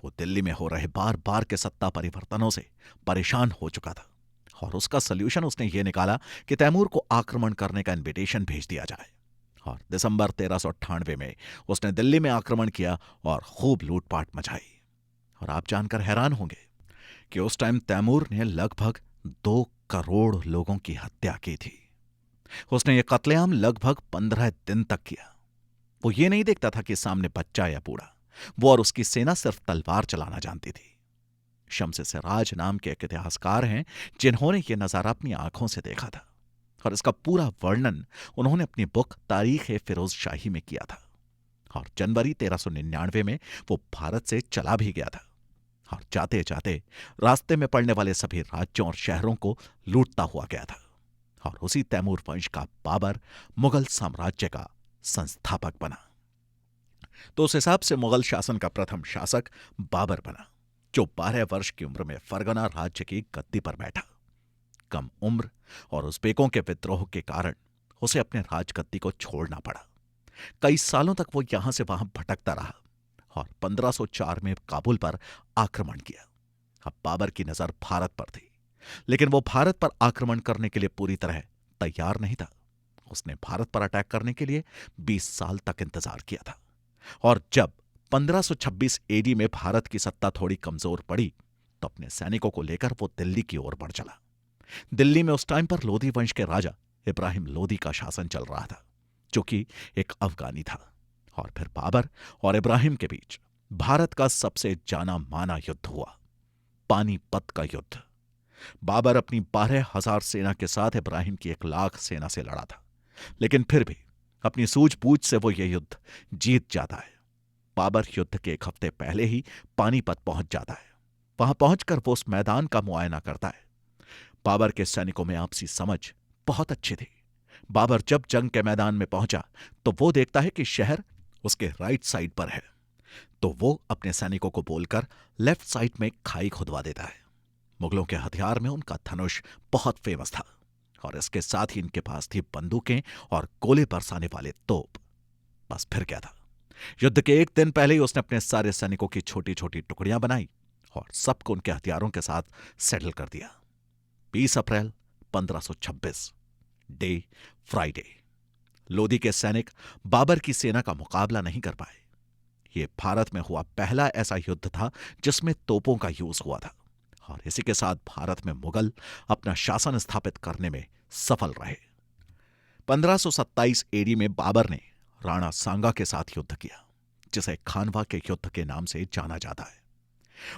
वो दिल्ली में हो रहे बार बार के सत्ता परिवर्तनों से परेशान हो चुका था, और उसका सल्यूशन उसने ये निकाला कि तैमूर को आक्रमण करने का इन्विटेशन भेज दिया जाए। और दिसंबर 1398 में उसने दिल्ली में आक्रमण किया और खूब लूटपाट मचाई। और आप जानकर हैरान होंगे कि उस टाइम तैमूर ने लगभग 2 करोड़ लोगों की हत्या की थी। उसने ये कत्लेआम लगभग 15 दिन तक किया। वो ये नहीं देखता था कि सामने बच्चा या बूढ़ा। वो और उसकी सेना सिर्फ तलवार चलाना जानती थी। शम्स सिराज नाम के एक इतिहासकार हैं जिन्होंने यह नजारा अपनी आंखों से देखा था, और इसका पूरा वर्णन उन्होंने अपनी बुक तारीख-ए-फिरोज शाही में किया था। और जनवरी 1399 में वो भारत से चला भी गया था, और जाते जाते रास्ते में पड़ने वाले सभी राज्यों और शहरों को लूटता हुआ गया था। और उसी तैमूर वंश का बाबर मुगल साम्राज्य का संस्थापक बना। तो उस हिसाब से मुगल शासन का प्रथम शासक बाबर बना। जो 12 वर्ष की उम्र में फरगना राज्य की गद्दी पर बैठा। कम उम्र और उज़्बेकों के विद्रोह के कारण उसे अपने राजगद्दी को छोड़ना पड़ा। कई सालों तक वो यहां से वहां भटकता रहा और 1504 में काबुल पर आक्रमण किया। अब बाबर की नजर भारत पर थी, लेकिन वो भारत पर आक्रमण करने के लिए पूरी तरह तैयार नहीं था। उसने भारत पर अटैक करने के लिए 20 साल तक इंतजार किया था, और जब 1526 एडी में भारत की सत्ता थोड़ी कमजोर पड़ी तो अपने सैनिकों को लेकर वो दिल्ली की ओर बढ़ चला। दिल्ली में उस टाइम पर लोधी वंश के राजा इब्राहिम लोदी का शासन चल रहा था, जो कि एक अफगानी था। और फिर बाबर और इब्राहिम के बीच भारत का सबसे जाना माना युद्ध हुआ, पानीपत का युद्ध। बाबर अपनी 12,000 सेना के साथ इब्राहिम की 1,00,000 सेना से लड़ा था, लेकिन फिर भी अपनी सूझबूझ से वो ये युद्ध जीत जाता है। बाबर युद्ध के 1 हफ्ते पहले ही पानीपत पहुंच जाता है। वहां पहुंचकर वो उस मैदान का मुआयना करता है। बाबर के सैनिकों में आपसी समझ बहुत अच्छी थी। बाबर जब जंग के मैदान में पहुंचा तो वो देखता है कि शहर उसके राइट साइड पर है, तो वो अपने सैनिकों को बोलकर लेफ्ट साइड में खाई खुदवा देता है। मुगलों के हथियार में उनका धनुष बहुत फेमस था, और इसके साथ ही इनके पास थी बंदूकें और गोले बरसाने वाले तोप। बस फिर क्या था, युद्ध के 1 दिन पहले ही उसने अपने सारे सैनिकों की छोटी छोटी टुकड़ियां बनाई और सबको उनके हथियारों के साथ सेटल कर दिया। 20 अप्रैल 1526, डे फ्राइडे। लोदी के सैनिक बाबर की सेना का मुकाबला नहीं कर पाए। यह भारत में हुआ पहला ऐसा युद्ध था जिसमें तोपों का यूज हुआ था, और इसी के साथ भारत में मुगल अपना शासन स्थापित करने में सफल रहे। 1527 एडी में बाबर ने राणा सांगा के साथ युद्ध किया, जिसे खानवा के युद्ध के नाम से जाना जाता है,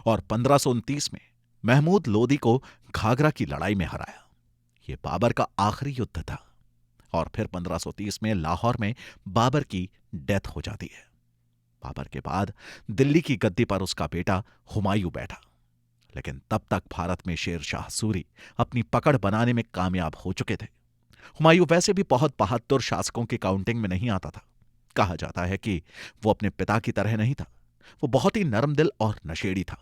और 1529 में महमूद लोदी को घाघरा की लड़ाई में हराया। यह बाबर का आखिरी युद्ध था, और फिर 1530 में लाहौर में बाबर की डेथ हो जाती है। बाबर के बाद दिल्ली की गद्दी पर उसका बेटा हुमायूं बैठा, लेकिन तब तक भारत में शेर शाह सूरी अपनी पकड़ बनाने में कामयाब हो चुके थे। हुमायूं वैसे भी बहुत बहादुर शासकों की काउंटिंग में नहीं आता था। कहा जाता है कि वो अपने पिता की तरह नहीं था। वो बहुत ही नरम दिल और नशेड़ी था।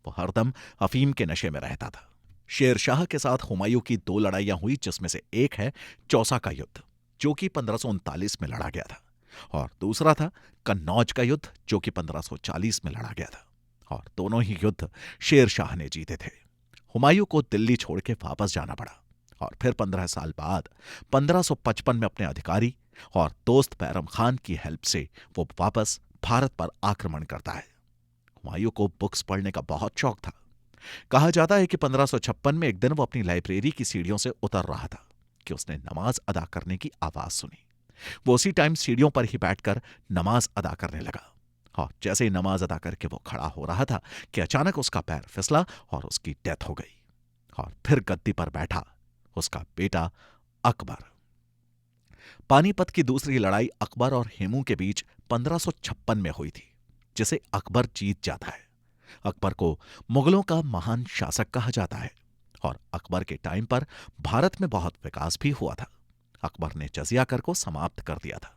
वो हरदम अफीम के नशे में रहता था। शेर शाह के साथ हुमायूं की 2 लड़ाइयां हुई, जिसमें से एक है चौसा का युद्ध, जो कि 1539 में लड़ा गया था, और दूसरा था कन्नौज का युद्ध, जो कि 1540 में लड़ा गया था। और दोनों ही युद्ध शेर शाह ने जीते थे। हुमायूं को दिल्ली छोड़ के वापस जाना पड़ा, और फिर 15 साल बाद 1555 में अपने अधिकारी और दोस्त बैरम खान की हेल्प से वो वापस भारत पर आक्रमण करता है। हुमायूं को बुक्स पढ़ने का बहुत शौक था। कहा जाता है कि 1556 में एक दिन वो अपनी लाइब्रेरी की सीढ़ियों से उतर रहा था कि उसने नमाज अदा करने की आवाज सुनी। वो उसी टाइम सीढ़ियों पर ही बैठकर नमाज अदा करने लगा, और जैसे ही नमाज अदा करके वो खड़ा हो रहा था कि अचानक उसका पैर फिसला और उसकी डेथ हो गई। और फिर गद्दी पर बैठा उसका बेटा अकबर। पानीपत की दूसरी लड़ाई अकबर और हेमू के बीच 1556 में हुई थी, जिसे अकबर जीत जाता है। अकबर को मुगलों का महान शासक कहा जाता है, और अकबर के टाइम पर भारत में बहुत विकास भी हुआ था। अकबर ने जजिया कर को समाप्त कर दिया था।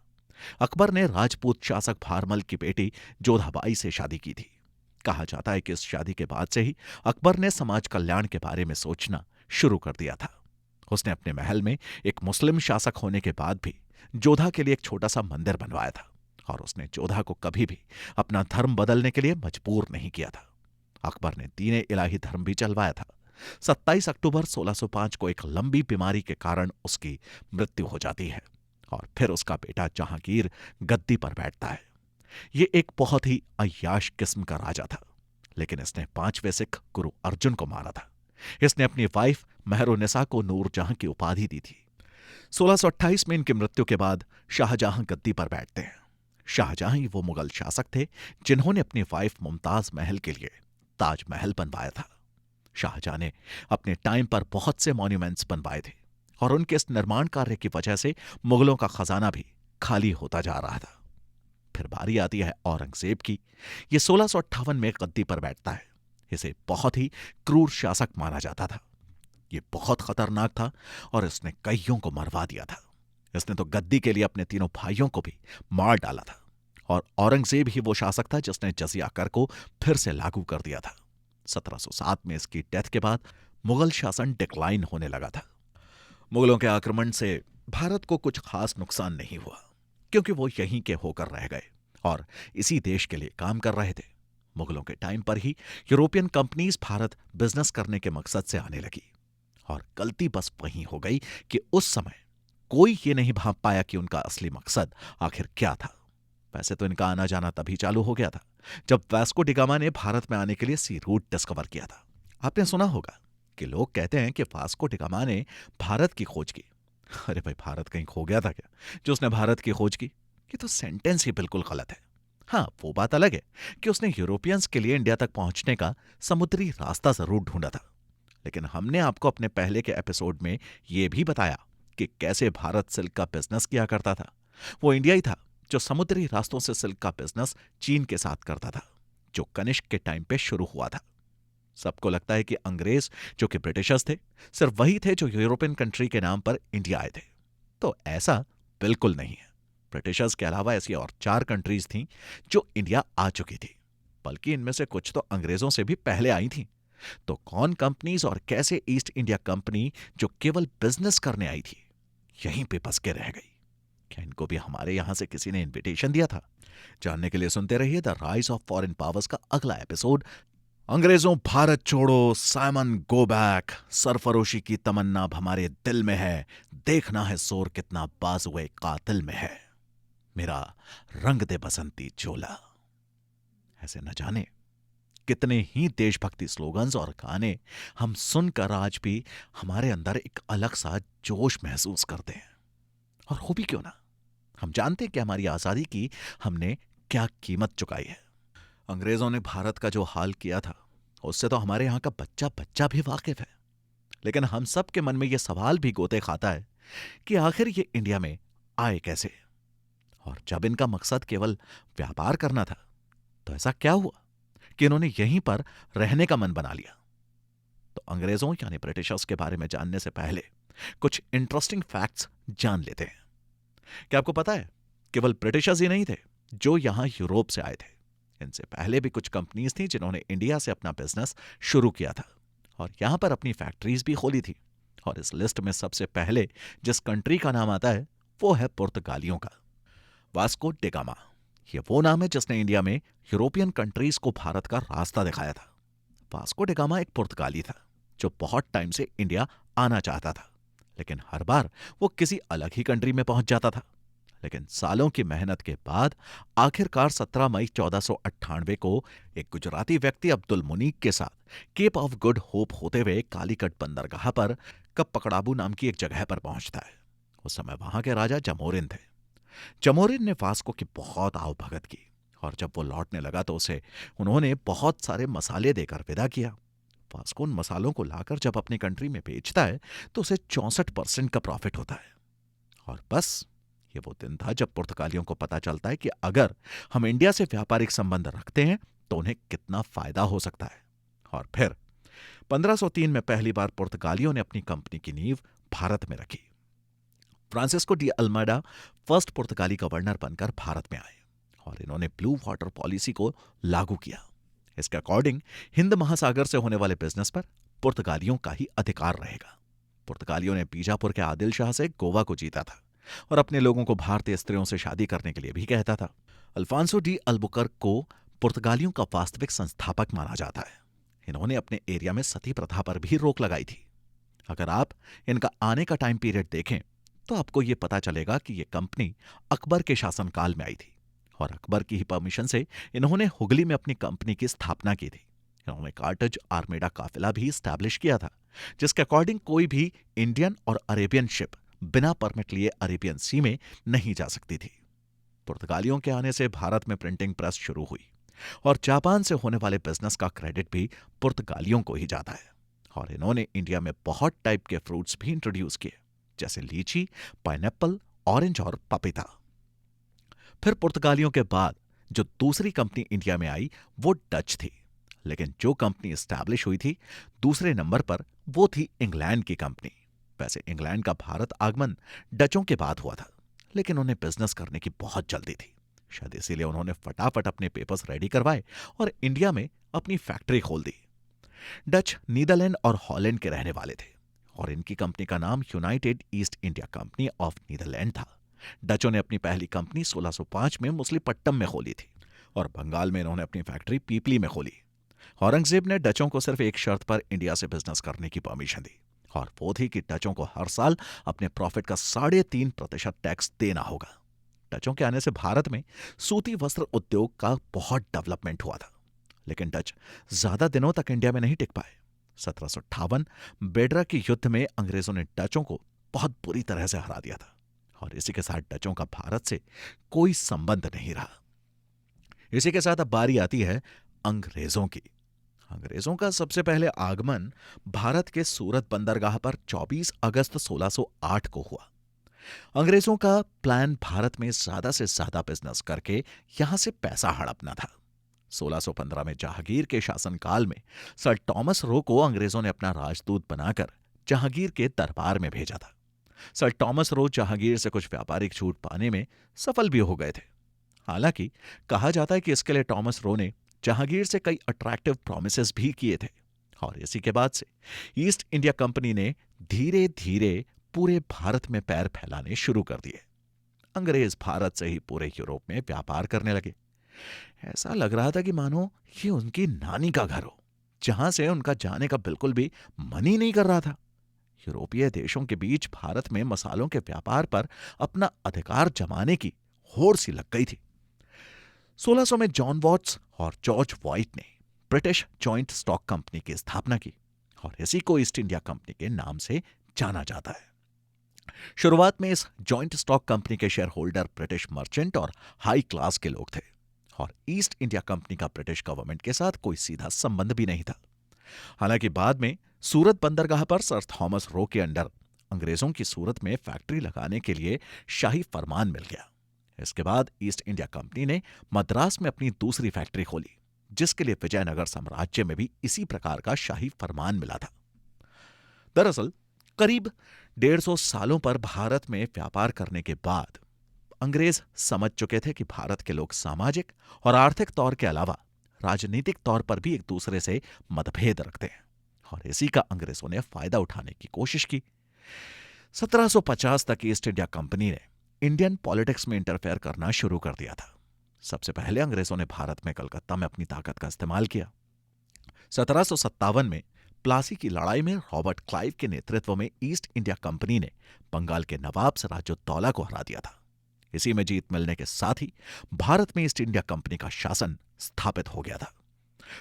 अकबर ने राजपूत शासक भारमल की बेटी जोधाबाई से शादी की थी। कहा जाता है कि इस शादी के बाद से ही अकबर ने समाज कल्याण के बारे में सोचना शुरू कर दिया था। उसने अपने महल में एक मुस्लिम शासक होने के बाद भी जोधा के लिए एक छोटा सा मंदिर बनवाया था, और उसने जोधा को कभी भी अपना धर्म बदलने के लिए मजबूर नहीं किया था। अकबर ने दीन इलाही धर्म भी चलवाया था। 27 अक्टूबर 1605 को एक लंबी बीमारी के कारण उसकी मृत्यु हो जाती है, और फिर उसका बेटा जहांगीर गद्दी पर बैठता है। ये एक बहुत ही अय्याश किस्म का राजा था, लेकिन इसने 5वें सिख गुरु अर्जुन को मारा था। इसने अपनी वाइफ मेहरुन्निसा को नूरजहां की उपाधि दी थी। 1628 में इनकी मृत्यु के बाद शाहजहां गद्दी पर बैठते हैं। शाहजहां ही वो मुगल शासक थे जिन्होंने अपनी वाइफ मुमताज महल के लिए ताजमहल बनवाया था। शाहजहां ने अपने टाइम पर बहुत से मॉन्यूमेंट्स बनवाए थे, और उनके इस निर्माण कार्य की वजह से मुगलों का खजाना भी खाली होता जा रहा था। फिर बारी आती है औरंगजेब की। ये 1658 में गद्दी पर बैठता है। इसे बहुत ही क्रूर शासक माना जाता था। ये बहुत खतरनाक था, और इसने कईयों को मरवा दिया था। इसने तो गद्दी के लिए अपने 3 भाइयों को भी मार डाला था, और औरंगजेब ही वो शासक था जिसने जजिया कर को फिर से लागू कर दिया था। 1707 में इसकी डेथ के बाद मुगल शासन डिक्लाइन होने लगा था। मुगलों के आक्रमण से भारत को कुछ खास नुकसान नहीं हुआ, क्योंकि वो यहीं के होकर रह गए और इसी देश के लिए काम कर रहे थे। मुगलों के टाइम पर ही यूरोपियन कंपनीज भारत बिजनेस करने के मकसद से आने लगी, और गलती बस वहीं हो गई कि उस समय कोई ये नहीं भांप पाया कि उनका असली मकसद आखिर क्या था। वैसे तो इनका आना जाना तभी चालू हो गया था जब वास्को डी गामा ने भारत में आने के लिए सी रूट डिस्कवर किया था। आपने सुना होगा कि लोग कहते हैं कि वास्को डी गामा ने भारत की खोज की। अरे भाई, भारत कहीं खो गया था क्या जो उसने भारत की खोज की? ये तो सेंटेंस ही बिल्कुल गलत है। हाँ, वो बात अलग है कि उसने यूरोपियंस के लिए इंडिया तक पहुंचने का समुद्री रास्ता जरूर ढूंढा था, लेकिन हमने आपको अपने पहले के एपिसोड में यह भी बताया कि कैसे भारत सिल्क का बिजनेस किया करता था। वो इंडिया ही था जो समुद्री रास्तों से सिल्क का बिजनेस चीन के साथ करता था, जो कनिष्क के टाइम पे शुरू हुआ था। सबको लगता है कि अंग्रेज, जो कि ब्रिटिशर्स थे, सिर्फ वही थे जो यूरोपियन कंट्री के नाम पर इंडिया आए थे। तो ऐसा बिल्कुल नहीं है। ब्रिटिशर्स के अलावा ऐसी और 4 कंट्रीज थीं जो इंडिया आ चुकी थी, बल्कि इनमें से कुछ तो अंग्रेजों से भी पहले आई थीं। तो कौन कंपनीज और कैसे ईस्ट इंडिया कंपनी, जो केवल बिजनेस करने आई थी, यहीं पे बस के रह गई? क्या इनको भी हमारे यहां से किसी ने इनविटेशन दिया था? जानने के लिए सुनते रहिए the rise of foreign powers का अगला एपिसोड, अंग्रेजों भारत छोड़ो, साइमन गो बैक, सरफरोशी की तमन्ना अब हमारे दिल में है, देखना है जोर कितना बाजुए कातिल में है, मेरा रंग दे बसंती चोला। ऐसे न जाने कितने ही देशभक्ति स्लोगन्स और गाने हम सुनकर आज भी हमारे अंदर एक अलग सा जोश महसूस करते हैं। और हो भी क्यों ना, हम जानते हैं कि हमारी आजादी की हमने क्या कीमत चुकाई है। अंग्रेजों ने भारत का जो हाल किया था, उससे तो हमारे यहां का बच्चा बच्चा भी वाकिफ है। लेकिन हम सब के मन में यह सवाल भी गोते खाता है कि आखिर ये इंडिया में आए कैसे? और जब इनका मकसद केवल व्यापार करना था, तो ऐसा क्या हुआ कि इन्होंने यहीं पर रहने का मन बना लिया? तो अंग्रेजों यानी ब्रिटिशर्स के बारे में जानने से पहले कुछ इंटरेस्टिंग फैक्ट्स जान लेते हैं। क्या आपको पता है, केवल ब्रिटिशर्स ही नहीं थे जो यहां यूरोप से आए थे। इनसे पहले भी कुछ कंपनीज थी जिन्होंने इंडिया से अपना बिजनेस शुरू किया था और यहां पर अपनी फैक्ट्रीज भी खोली थी। और इस लिस्ट में सबसे पहले जिस कंट्री का नाम आता है वो है पुर्तगालियों का। वास्को डी गामा, ये वो नाम है जिसने इंडिया में यूरोपियन कंट्रीज को भारत का रास्ता दिखाया था। वास्को डी गामा एक पुर्तगाली था जो बहुत टाइम से इंडिया आना चाहता था, लेकिन हर बार वो किसी अलग ही कंट्री में पहुंच जाता था। लेकिन सालों की मेहनत के बाद आखिरकार 17 मई 1498 को एक गुजराती व्यक्ति अब्दुल मुनीक के साथ केप ऑफ गुड होप होते हुए कालीकट बंदरगाह पर कब पकड़ाबू नाम की एक जगह पर पहुंचता है। उस समय वहां के राजा जमोरिन थे। जमोरिन ने वास्को की बहुत आवभगत की और जब वो लौटने लगा तो उसे उन्होंने बहुत सारे मसाले देकर विदा किया। वास्को उन मसालों को लाकर जब अपनी कंट्री में बेचता है तो उसे 64% का प्रॉफिट होता है। और बस ये वो दिन था जब पुर्तगालियों को पता चलता है कि अगर हम इंडिया से व्यापारिक संबंध रखते हैं तो उन्हें कितना फायदा हो सकता है। और फिर 1503 में पहली बार पुर्तगालियों ने अपनी कंपनी की नींव भारत में रखी। फ्रांसिस्को डी अल्मेडा फर्स्ट पुर्तगाली गवर्नर बनकर भारत में आए और इन्होंने ब्लू वाटर पॉलिसी को लागू किया। इसके अकॉर्डिंग हिंद महासागर से होने वाले बिजनेस पर पुर्तगालियों का ही अधिकार रहेगा। पुर्तगालियों ने बीजापुर के आदिल शाह से गोवा को जीता था और अपने लोगों को भारतीय स्त्रियों से शादी करने के लिए भी कहता था। अल्फांसो डी अल्बुकर्क को पुर्तगालियों का वास्तविक संस्थापक माना जाता है। इन्होंने अपने एरिया में सती प्रथा पर भी रोक लगाई थी। अगर आप इनका आने का टाइम पीरियड देखें तो आपको यह पता चलेगा कि यह कंपनी अकबर के शासनकाल में आई थी और अकबर की ही परमिशन से इन्होंने हुगली में अपनी कंपनी की स्थापना की थी। इन्होंने कार्टज आर्मेडा काफिला भी स्टैब्लिश किया था, जिसके अकॉर्डिंग कोई भी इंडियन और अरेबियन शिप बिना परमिट लिए अरेबियन सी में नहीं जा सकती थी। पुर्तगालियों के आने से भारत में प्रिंटिंग प्रेस शुरू हुई और जापान से होने वाले बिजनेस का क्रेडिट भी पुर्तगालियों को ही जाता है। और इन्होंने इंडिया में बहुत टाइप के फ्रूट्स भी इंट्रोड्यूस किए, जैसे लीची, पाइनएप्पल, ऑरेंज और पपीता। फिर पुर्तगालियों के बाद जो दूसरी कंपनी इंडिया में आई वो डच थी, लेकिन जो कंपनी एस्टैब्लिश हुई थी दूसरे नंबर पर वो थी इंग्लैंड की कंपनी। वैसे इंग्लैंड का भारत आगमन डचों के बाद हुआ था, लेकिन उन्हें बिजनेस करने की बहुत जल्दी थी। शायद इसीलिए उन्होंने फटाफट अपने पेपर्स रेडी करवाए और इंडिया में अपनी फैक्ट्री खोल दी। डच नीदरलैंड और हॉलैंड के रहने वाले थे और इनकी कंपनी का नाम United East India Company of Netherlands था। डचों ने अपनी पहली कंपनी 1605 में मछलीपट्टनम में खोली थी और बंगाल में इन्होंने अपनी फैक्ट्री पीपली में खोली। औरंगजेब ने डचों को सिर्फ एक शर्त पर इंडिया से बिजनेस करने की परमिशन दी और वो थी कि डचों को हर साल अपने प्रॉफिट का 3.5% टैक्स देना होगा। डचों के आने से भारत में सूती वस्त्र उद्योग का बहुत डेवलपमेंट हुआ था, लेकिन डच ज्यादा दिनों तक इंडिया में नहीं टिक पाए। 1758 बेडरा के युद्ध में अंग्रेजों ने डचों को बहुत बुरी तरह से हरा दिया था और इसी के साथ डचों का भारत से कोई संबंध नहीं रहा। इसी के साथ अब बारी आती है अंग्रेजों की। अंग्रेजों का सबसे पहले आगमन भारत के सूरत बंदरगाह पर 24 अगस्त 1608 को हुआ। अंग्रेजों का प्लान भारत में ज्यादा से ज्यादा बिजनेस करके यहां से पैसा हड़पना था। 1615 में जहांगीर के शासनकाल में सर टॉमस रो को अंग्रेजों ने अपना राजदूत बनाकर जहांगीर के दरबार में भेजा था। सर टॉमस रो जहांगीर से कुछ व्यापारिक छूट पाने में सफल भी हो गए थे। हालांकि कहा जाता है कि इसके लिए टॉमस रो ने जहांगीर से कई अट्रैक्टिव प्रॉमिसेस भी किए थे और इसी के बाद से ईस्ट इंडिया कंपनी ने धीरे धीरे पूरे भारत में पैर फैलाने शुरू कर दिए। अंग्रेज भारत से ही पूरे यूरोप में व्यापार करने लगे। ऐसा लग रहा था कि मानो ये उनकी नानी का घर हो, जहां से उनका जाने का बिल्कुल भी मन ही नहीं कर रहा था। यूरोपीय देशों के बीच भारत में मसालों के व्यापार पर अपना अधिकार जमाने की होड़ सी लग गई थी। 1600 में जॉन वॉट्स और जॉर्ज व्हाइट ने ब्रिटिश जॉइंट स्टॉक कंपनी की स्थापना की और इसी को ईस्ट इंडिया कंपनी के नाम से जाना जाता है। शुरुआत में इस जॉइंट स्टॉक कंपनी के शेयर होल्डर ब्रिटिश मर्चेंट और हाई क्लास के लोग थे और ईस्ट इंडिया कंपनी का ब्रिटिश गवर्नमेंट के साथ कोई सीधा संबंध भी नहीं था। हालांकि बाद में सूरत बंदरगाह पर सर थॉमस रो के अंडर अंग्रेजों की सूरत में फैक्ट्री लगाने के लिए शाही फरमान मिल गया। इसके बाद ईस्ट इंडिया कंपनी ने मद्रास में अपनी दूसरी फैक्ट्री खोली, जिसके लिए विजयनगर साम्राज्य में भी इसी प्रकार का शाही फरमान मिला था। दरअसल करीब 150 सालों पर भारत में व्यापार करने के बाद अंग्रेज समझ चुके थे कि भारत के लोग सामाजिक और आर्थिक तौर के अलावा राजनीतिक तौर पर भी एक दूसरे से मतभेद रखते हैं और इसी का अंग्रेजों ने फायदा उठाने की कोशिश की। 1750 तक ईस्ट इंडिया कंपनी ने इंडियन पॉलिटिक्स में इंटरफेयर करना शुरू कर दिया था। सबसे पहले अंग्रेजों ने भारत में कलकत्ता में अपनी ताकत का इस्तेमाल किया। 1757 में प्लासी की लड़ाई में रॉबर्ट क्लाइव के नेतृत्व में ईस्ट इंडिया कंपनी ने बंगाल के नवाब सिराजुद्दौला को हरा दिया था। इसी में जीत मिलने के साथ ही भारत में ईस्ट इंडिया कंपनी का शासन स्थापित हो गया था।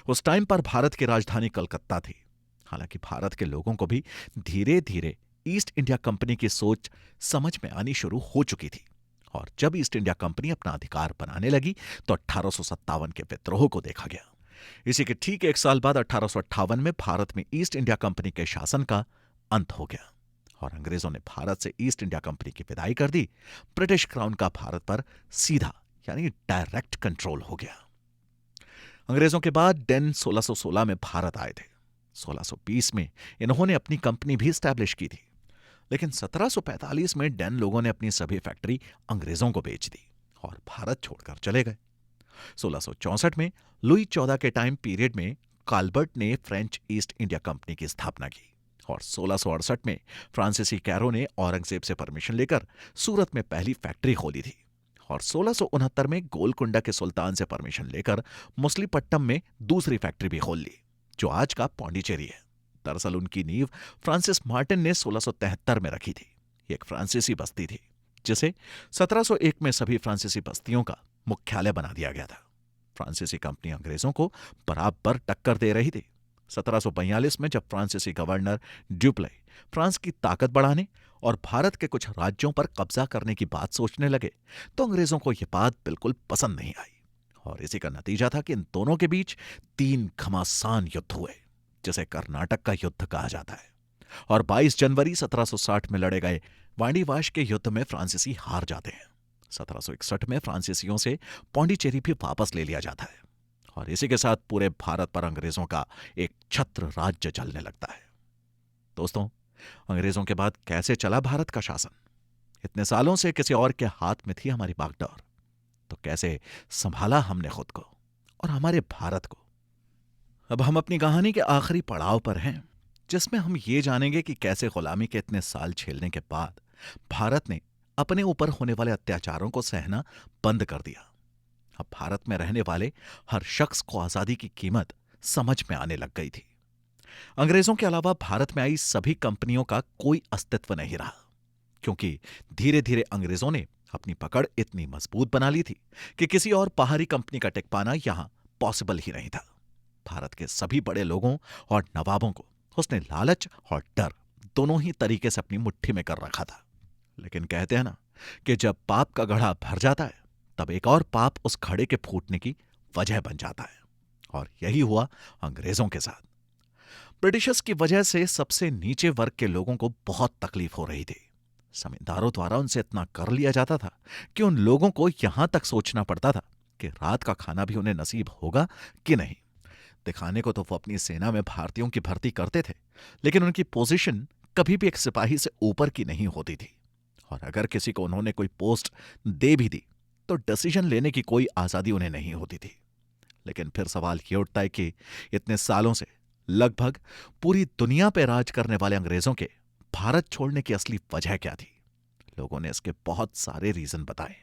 उस टाइम पर भारत की राजधानी कलकत्ता थी। हालांकि भारत के लोगों को भी धीरे धीरे ईस्ट इंडिया कंपनी की सोच समझ में आनी शुरू हो चुकी थी और जब ईस्ट इंडिया कंपनी अपना अधिकार बनाने लगी तो 1857 के विद्रोह को देखा गया। इसी के ठीक एक साल बाद 1858 में भारत में ईस्ट इंडिया कंपनी के शासन का अंत हो गया और अंग्रेजों ने भारत से ईस्ट इंडिया कंपनी की विदाई कर दी। ब्रिटिश क्राउन का भारत पर सीधा यानी डायरेक्ट कंट्रोल हो गया। अंग्रेजों के बाद डेन 1616 में भारत आए थे। 1620 में इन्होंने अपनी कंपनी भी स्टैब्लिश की थी, लेकिन 1745 में डेन लोगों ने अपनी सभी फैक्ट्री अंग्रेजों को बेच दी और भारत छोड़कर चले गए। 1664 में लुई 14 के टाइम पीरियड में काल्बर्ट ने फ्रेंच ईस्ट इंडिया कंपनी की स्थापना की और 1668 में फ्रांसीसी कैरो ने औरंगजेब से परमिशन लेकर सूरत में पहली फैक्ट्री खोली थी और 1669 में गोलकुंडा के सुल्तान से परमिशन लेकर मछलीपट्टनम में दूसरी फैक्ट्री भी खोल ली, जो आज का पौंडीचेरी है। दरअसल उनकी नींव फ्रांसिस मार्टिन ने 1673 में रखी थी। एक फ्रांसीसी बस्ती थी जिसे 1701 में सभी फ्रांसीसी बस्तियों का मुख्यालय बना दिया गया था। फ्रांसीसी कंपनी अंग्रेजों को बराबर टक्कर दे रही थी। 1742 में जब फ्रांसीसी गवर्नर ड्यूप्ले फ्रांस की ताकत बढ़ाने और भारत के कुछ राज्यों पर कब्जा करने की बात सोचने लगे तो अंग्रेजों को यह बात बिल्कुल पसंद नहीं आई और इसी का नतीजा था कि इन दोनों के बीच 3 घमासान युद्ध हुए, जिसे कर्नाटक का युद्ध कहा जाता है। और 22 जनवरी 1760 में लड़े गए वांडीवाश के युद्ध में फ्रांसीसी हार जाते हैं। 1761 में फ्रांसीसियों से पौंडीचेरी भी वापस ले लिया जाता है और इसी के साथ पूरे भारत पर अंग्रेजों का एक छत्र राज्य चलने लगता है। दोस्तों, अंग्रेजों के बाद कैसे चला भारत का शासन? इतने सालों से किसी और के हाथ में थी हमारी बागडोर, तो कैसे संभाला हमने खुद को और हमारे भारत को? अब हम अपनी कहानी के आखिरी पड़ाव पर हैं, जिसमें हम ये जानेंगे कि कैसे गुलामी के इतने साल झेलने के बाद भारत ने अपने ऊपर होने वाले अत्याचारों को सहना बंद कर दिया। अब भारत में रहने वाले हर शख्स को आजादी की कीमत समझ में आने लग गई थी। अंग्रेजों के अलावा भारत में आई सभी कंपनियों का कोई अस्तित्व नहीं रहा, क्योंकि धीरे धीरे अंग्रेजों ने अपनी पकड़ इतनी मजबूत बना ली थी कि किसी और बाहरी कंपनी का टिक पाना यहां पॉसिबल ही नहीं था। भारत के सभी बड़े लोगों और नवाबों को उसने लालच और डर दोनों ही तरीके से अपनी मुट्ठी में कर रखा था। लेकिन कहते हैं ना कि जब पाप का घड़ा भर जाता है, तब एक और पाप उस घड़े के फूटने की वजह बन जाता है। और यही हुआ अंग्रेजों के साथ। ब्रिटिशर्स की वजह से सबसे नीचे वर्ग के लोगों को बहुत तकलीफ हो रही थी। जमींदारों द्वारा उनसे इतना कर लिया जाता था कि उन लोगों को यहां तक सोचना पड़ता था कि रात का खाना भी उन्हें नसीब होगा कि नहीं। दिखाने को तो वो अपनी सेना में भारतीयों की भर्ती करते थे, लेकिन उनकी पोजीशन कभी भी एक सिपाही से ऊपर की नहीं होती थी। और अगर किसी को उन्होंने कोई पोस्ट दे भी दी तो डिसीजन लेने की कोई आजादी उन्हें नहीं होती थी। लेकिन फिर सवाल ये उठता है कि इतने सालों से लगभग पूरी दुनिया पर राज करने वाले अंग्रेजों के भारत छोड़ने की असली वजह क्या थी? लोगों ने इसके बहुत सारे रीजन बताए।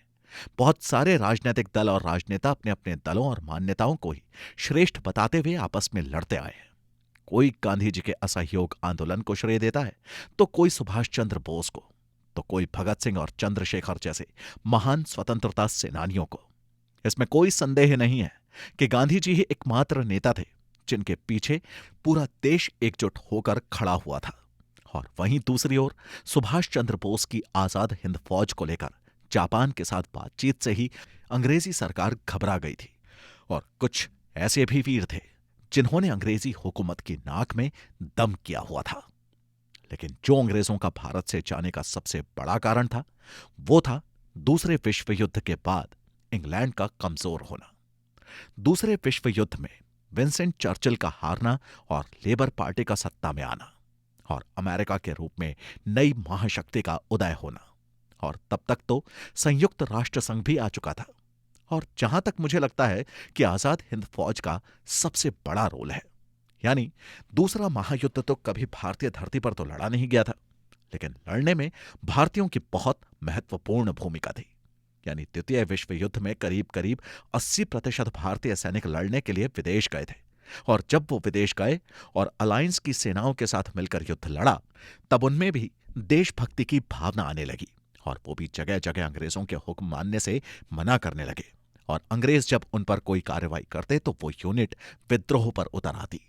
बहुत सारे राजनीतिक दल और राजनेता अपने अपने दलों और मान्यताओं को ही श्रेष्ठ बताते हुए आपस में लड़ते आए हैं। कोई गांधी जी के असहयोग आंदोलन को श्रेय देता है, तो कोई सुभाष चंद्र बोस को, तो कोई भगत सिंह और चंद्रशेखर जैसे महान स्वतंत्रता सेनानियों को। इसमें कोई संदेह नहीं है कि गांधी जी ही एकमात्र नेता थे जिनके पीछे पूरा देश एकजुट होकर खड़ा हुआ था। और वहीं दूसरी ओर सुभाष चंद्र बोस की आजाद हिंद फौज को लेकर जापान के साथ बातचीत से ही अंग्रेजी सरकार घबरा गई थी। और कुछ ऐसे भी वीर थे जिन्होंने अंग्रेजी हुकूमत की नाक में दम किया हुआ था। लेकिन जो अंग्रेजों का भारत से जाने का सबसे बड़ा कारण था, वो था दूसरे विश्व युद्ध के बाद इंग्लैंड का कमजोर होना। दूसरे विश्व युद्ध में विंसेंट चर्चिल का हारना और लेबर पार्टी का सत्ता में आना, और अमेरिका के रूप में नई महाशक्ति का उदय होना। और तब तक तो संयुक्त राष्ट्र संघ भी आ चुका था। और जहां तक मुझे लगता है कि आजाद हिंद फौज का सबसे बड़ा रोल है। यानी दूसरा महायुद्ध तो कभी भारतीय धरती पर तो लड़ा नहीं गया था, लेकिन लड़ने में भारतीयों की बहुत महत्वपूर्ण भूमिका थी। यानी द्वितीय विश्व युद्ध में करीब करीब 80% भारतीय सैनिक लड़ने के लिए विदेश गए थे। और जब वो विदेश गए और अलायंस की सेनाओं के साथ मिलकर युद्ध लड़ा, तब उनमें भी देशभक्ति की भावना आने लगी। और वो भी जगह जगह अंग्रेजों के हुक्म मानने से मना करने लगे। और अंग्रेज जब उन पर कोई कार्रवाई करते तो वो यूनिट विद्रोह पर उतर आती।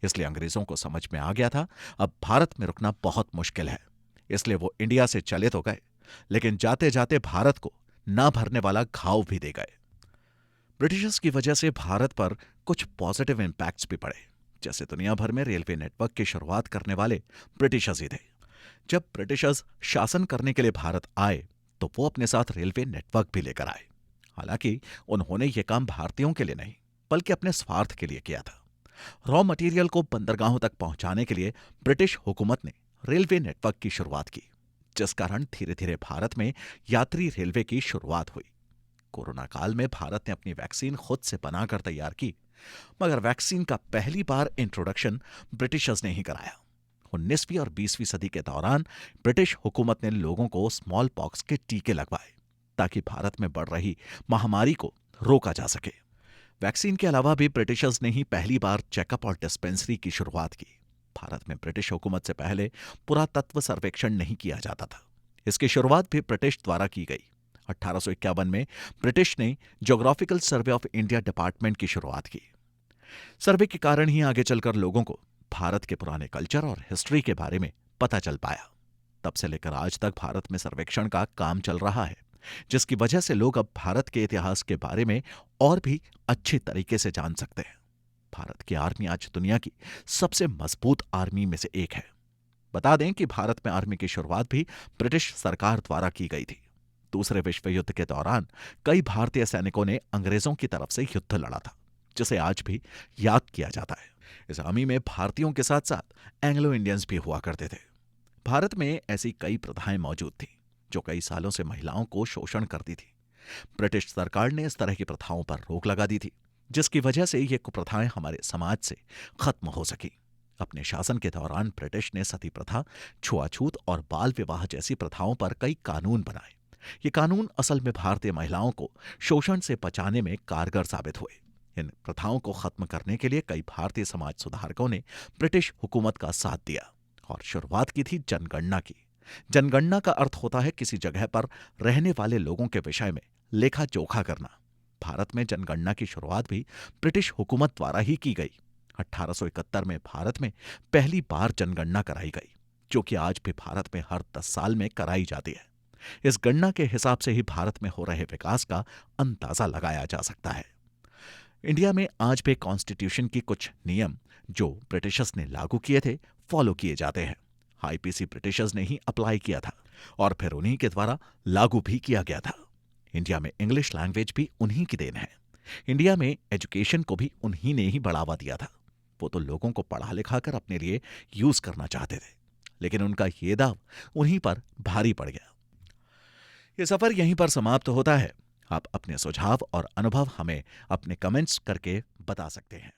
इसलिए अंग्रेजों को समझ में आ गया था अब भारत में रुकना बहुत मुश्किल है। इसलिए वो इंडिया से चले तो गए, लेकिन जाते जाते भारत को ना भरने वाला घाव भी दे गए। ब्रिटिशर्स की वजह से भारत पर कुछ पॉजिटिव इंपैक्ट्स भी पड़े। जैसे दुनिया भर में रेलवे नेटवर्क की शुरुआत करने वाले ब्रिटिशर्स ही थे। जब ब्रिटिशर्स शासन करने के लिए भारत आए तो वो अपने साथ रेलवे नेटवर्क भी लेकर आए। हालांकि उन्होंने ये काम भारतीयों के लिए नहीं, बल्कि अपने स्वार्थ के लिए किया था। रॉ मटेरियल को बंदरगाहों तक पहुंचाने के लिए ब्रिटिश हुकूमत ने रेलवे नेटवर्क की शुरुआत की, जिस कारण धीरे धीरे भारत में यात्री रेलवे की शुरुआत हुई। कोरोना काल में भारत ने अपनी वैक्सीन खुद से बनाकर तैयार की, मगर वैक्सीन का पहली बार इंट्रोडक्शन ब्रिटिशर्स ने ही कराया। 19वीं और 20वीं सदी के दौरान ब्रिटिश हुकूमत ने लोगों को स्मॉल पॉक्स के टीके लगवाए, ताकि भारत में बढ़ रही महामारी को रोका जा सके। वैक्सीन के अलावा भी ब्रिटिशर्स ने ही पहली बार चेकअप और डिस्पेंसरी की शुरुआत की। भारत में ब्रिटिश हुकूमत से पहले पुरातत्व सर्वेक्षण नहीं किया जाता था। इसकी शुरुआत भी ब्रिटिश द्वारा की गई। 1851 में ब्रिटिश ने geographical survey of India department की शुरुआत की। सर्वे के कारण ही आगे चलकर लोगों को भारत के पुराने कल्चर और हिस्ट्री के बारे में पता चल पाया। तब से लेकर आज तक भारत में सर्वेक्षण का काम चल रहा है, जिसकी वजह से लोग अब भारत के इतिहास के बारे में और भी अच्छी तरीके से जान सकते हैं। भारत की आर्मी आज दुनिया की सबसे मजबूत आर्मी में से एक है। बता दें कि भारत में आर्मी की शुरुआत भी ब्रिटिश सरकार द्वारा की गई थी। दूसरे विश्व युद्ध के दौरान कई भारतीय सैनिकों ने अंग्रेजों की तरफ से युद्ध लड़ा था, जिसे आज भी याद किया जाता है। इस आर्मी में भारतीयों के साथ साथ एंग्लो इंडियंस भी हुआ करते थे। भारत में ऐसी कई प्रथाएं मौजूद थी जो कई सालों से महिलाओं को शोषण करती थी। ब्रिटिश सरकार ने इस तरह की प्रथाओं पर रोक लगा दी थी, जिसकी वजह से ये कुप्रथाएं हमारे समाज से खत्म हो सकी। अपने शासन के दौरान ब्रिटिश ने सती प्रथा, छुआछूत और बाल विवाह जैसी प्रथाओं पर कई कानून बनाए। ये कानून असल में भारतीय महिलाओं को शोषण से बचाने में कारगर साबित हुए। इन प्रथाओं को खत्म करने के लिए कई भारतीय समाज सुधारकों ने ब्रिटिश हुकूमत का साथ दिया और शुरुआत की थी जनगणना की। जनगणना का अर्थ होता है किसी जगह पर रहने वाले लोगों के विषय में लेखा जोखा करना। भारत में जनगणना की शुरुआत भी ब्रिटिश हुकूमत द्वारा ही की गई। 1871 में भारत में पहली बार जनगणना कराई गई, जो कि आज भी भारत में हर 10 साल में कराई जाती है। इस गणना के हिसाब से ही भारत में हो रहे विकास का अंदाजा लगाया जा सकता है। इंडिया में आज भी कॉन्स्टिट्यूशन की कुछ नियम जो ब्रिटिशर्स ने लागू किए थे फॉलो किए जाते हैं। आईपीसी ब्रिटिशर्स ने ही अप्लाई किया था और फिर उन्हीं के द्वारा लागू भी किया गया था। इंडिया में इंग्लिश लैंग्वेज भी उन्हीं की देन है। इंडिया में एजुकेशन को भी उन्हीं ने ही बढ़ावा दिया था। वो तो लोगों को पढ़ा लिखा कर अपने लिए यूज करना चाहते थे, लेकिन उनका ये दाव उन्हीं पर भारी पड़ गया। ये सफर यहीं पर समाप्त होता है। आप अपने सुझाव और अनुभव हमें अपने कमेंट्स करके बता सकते हैं।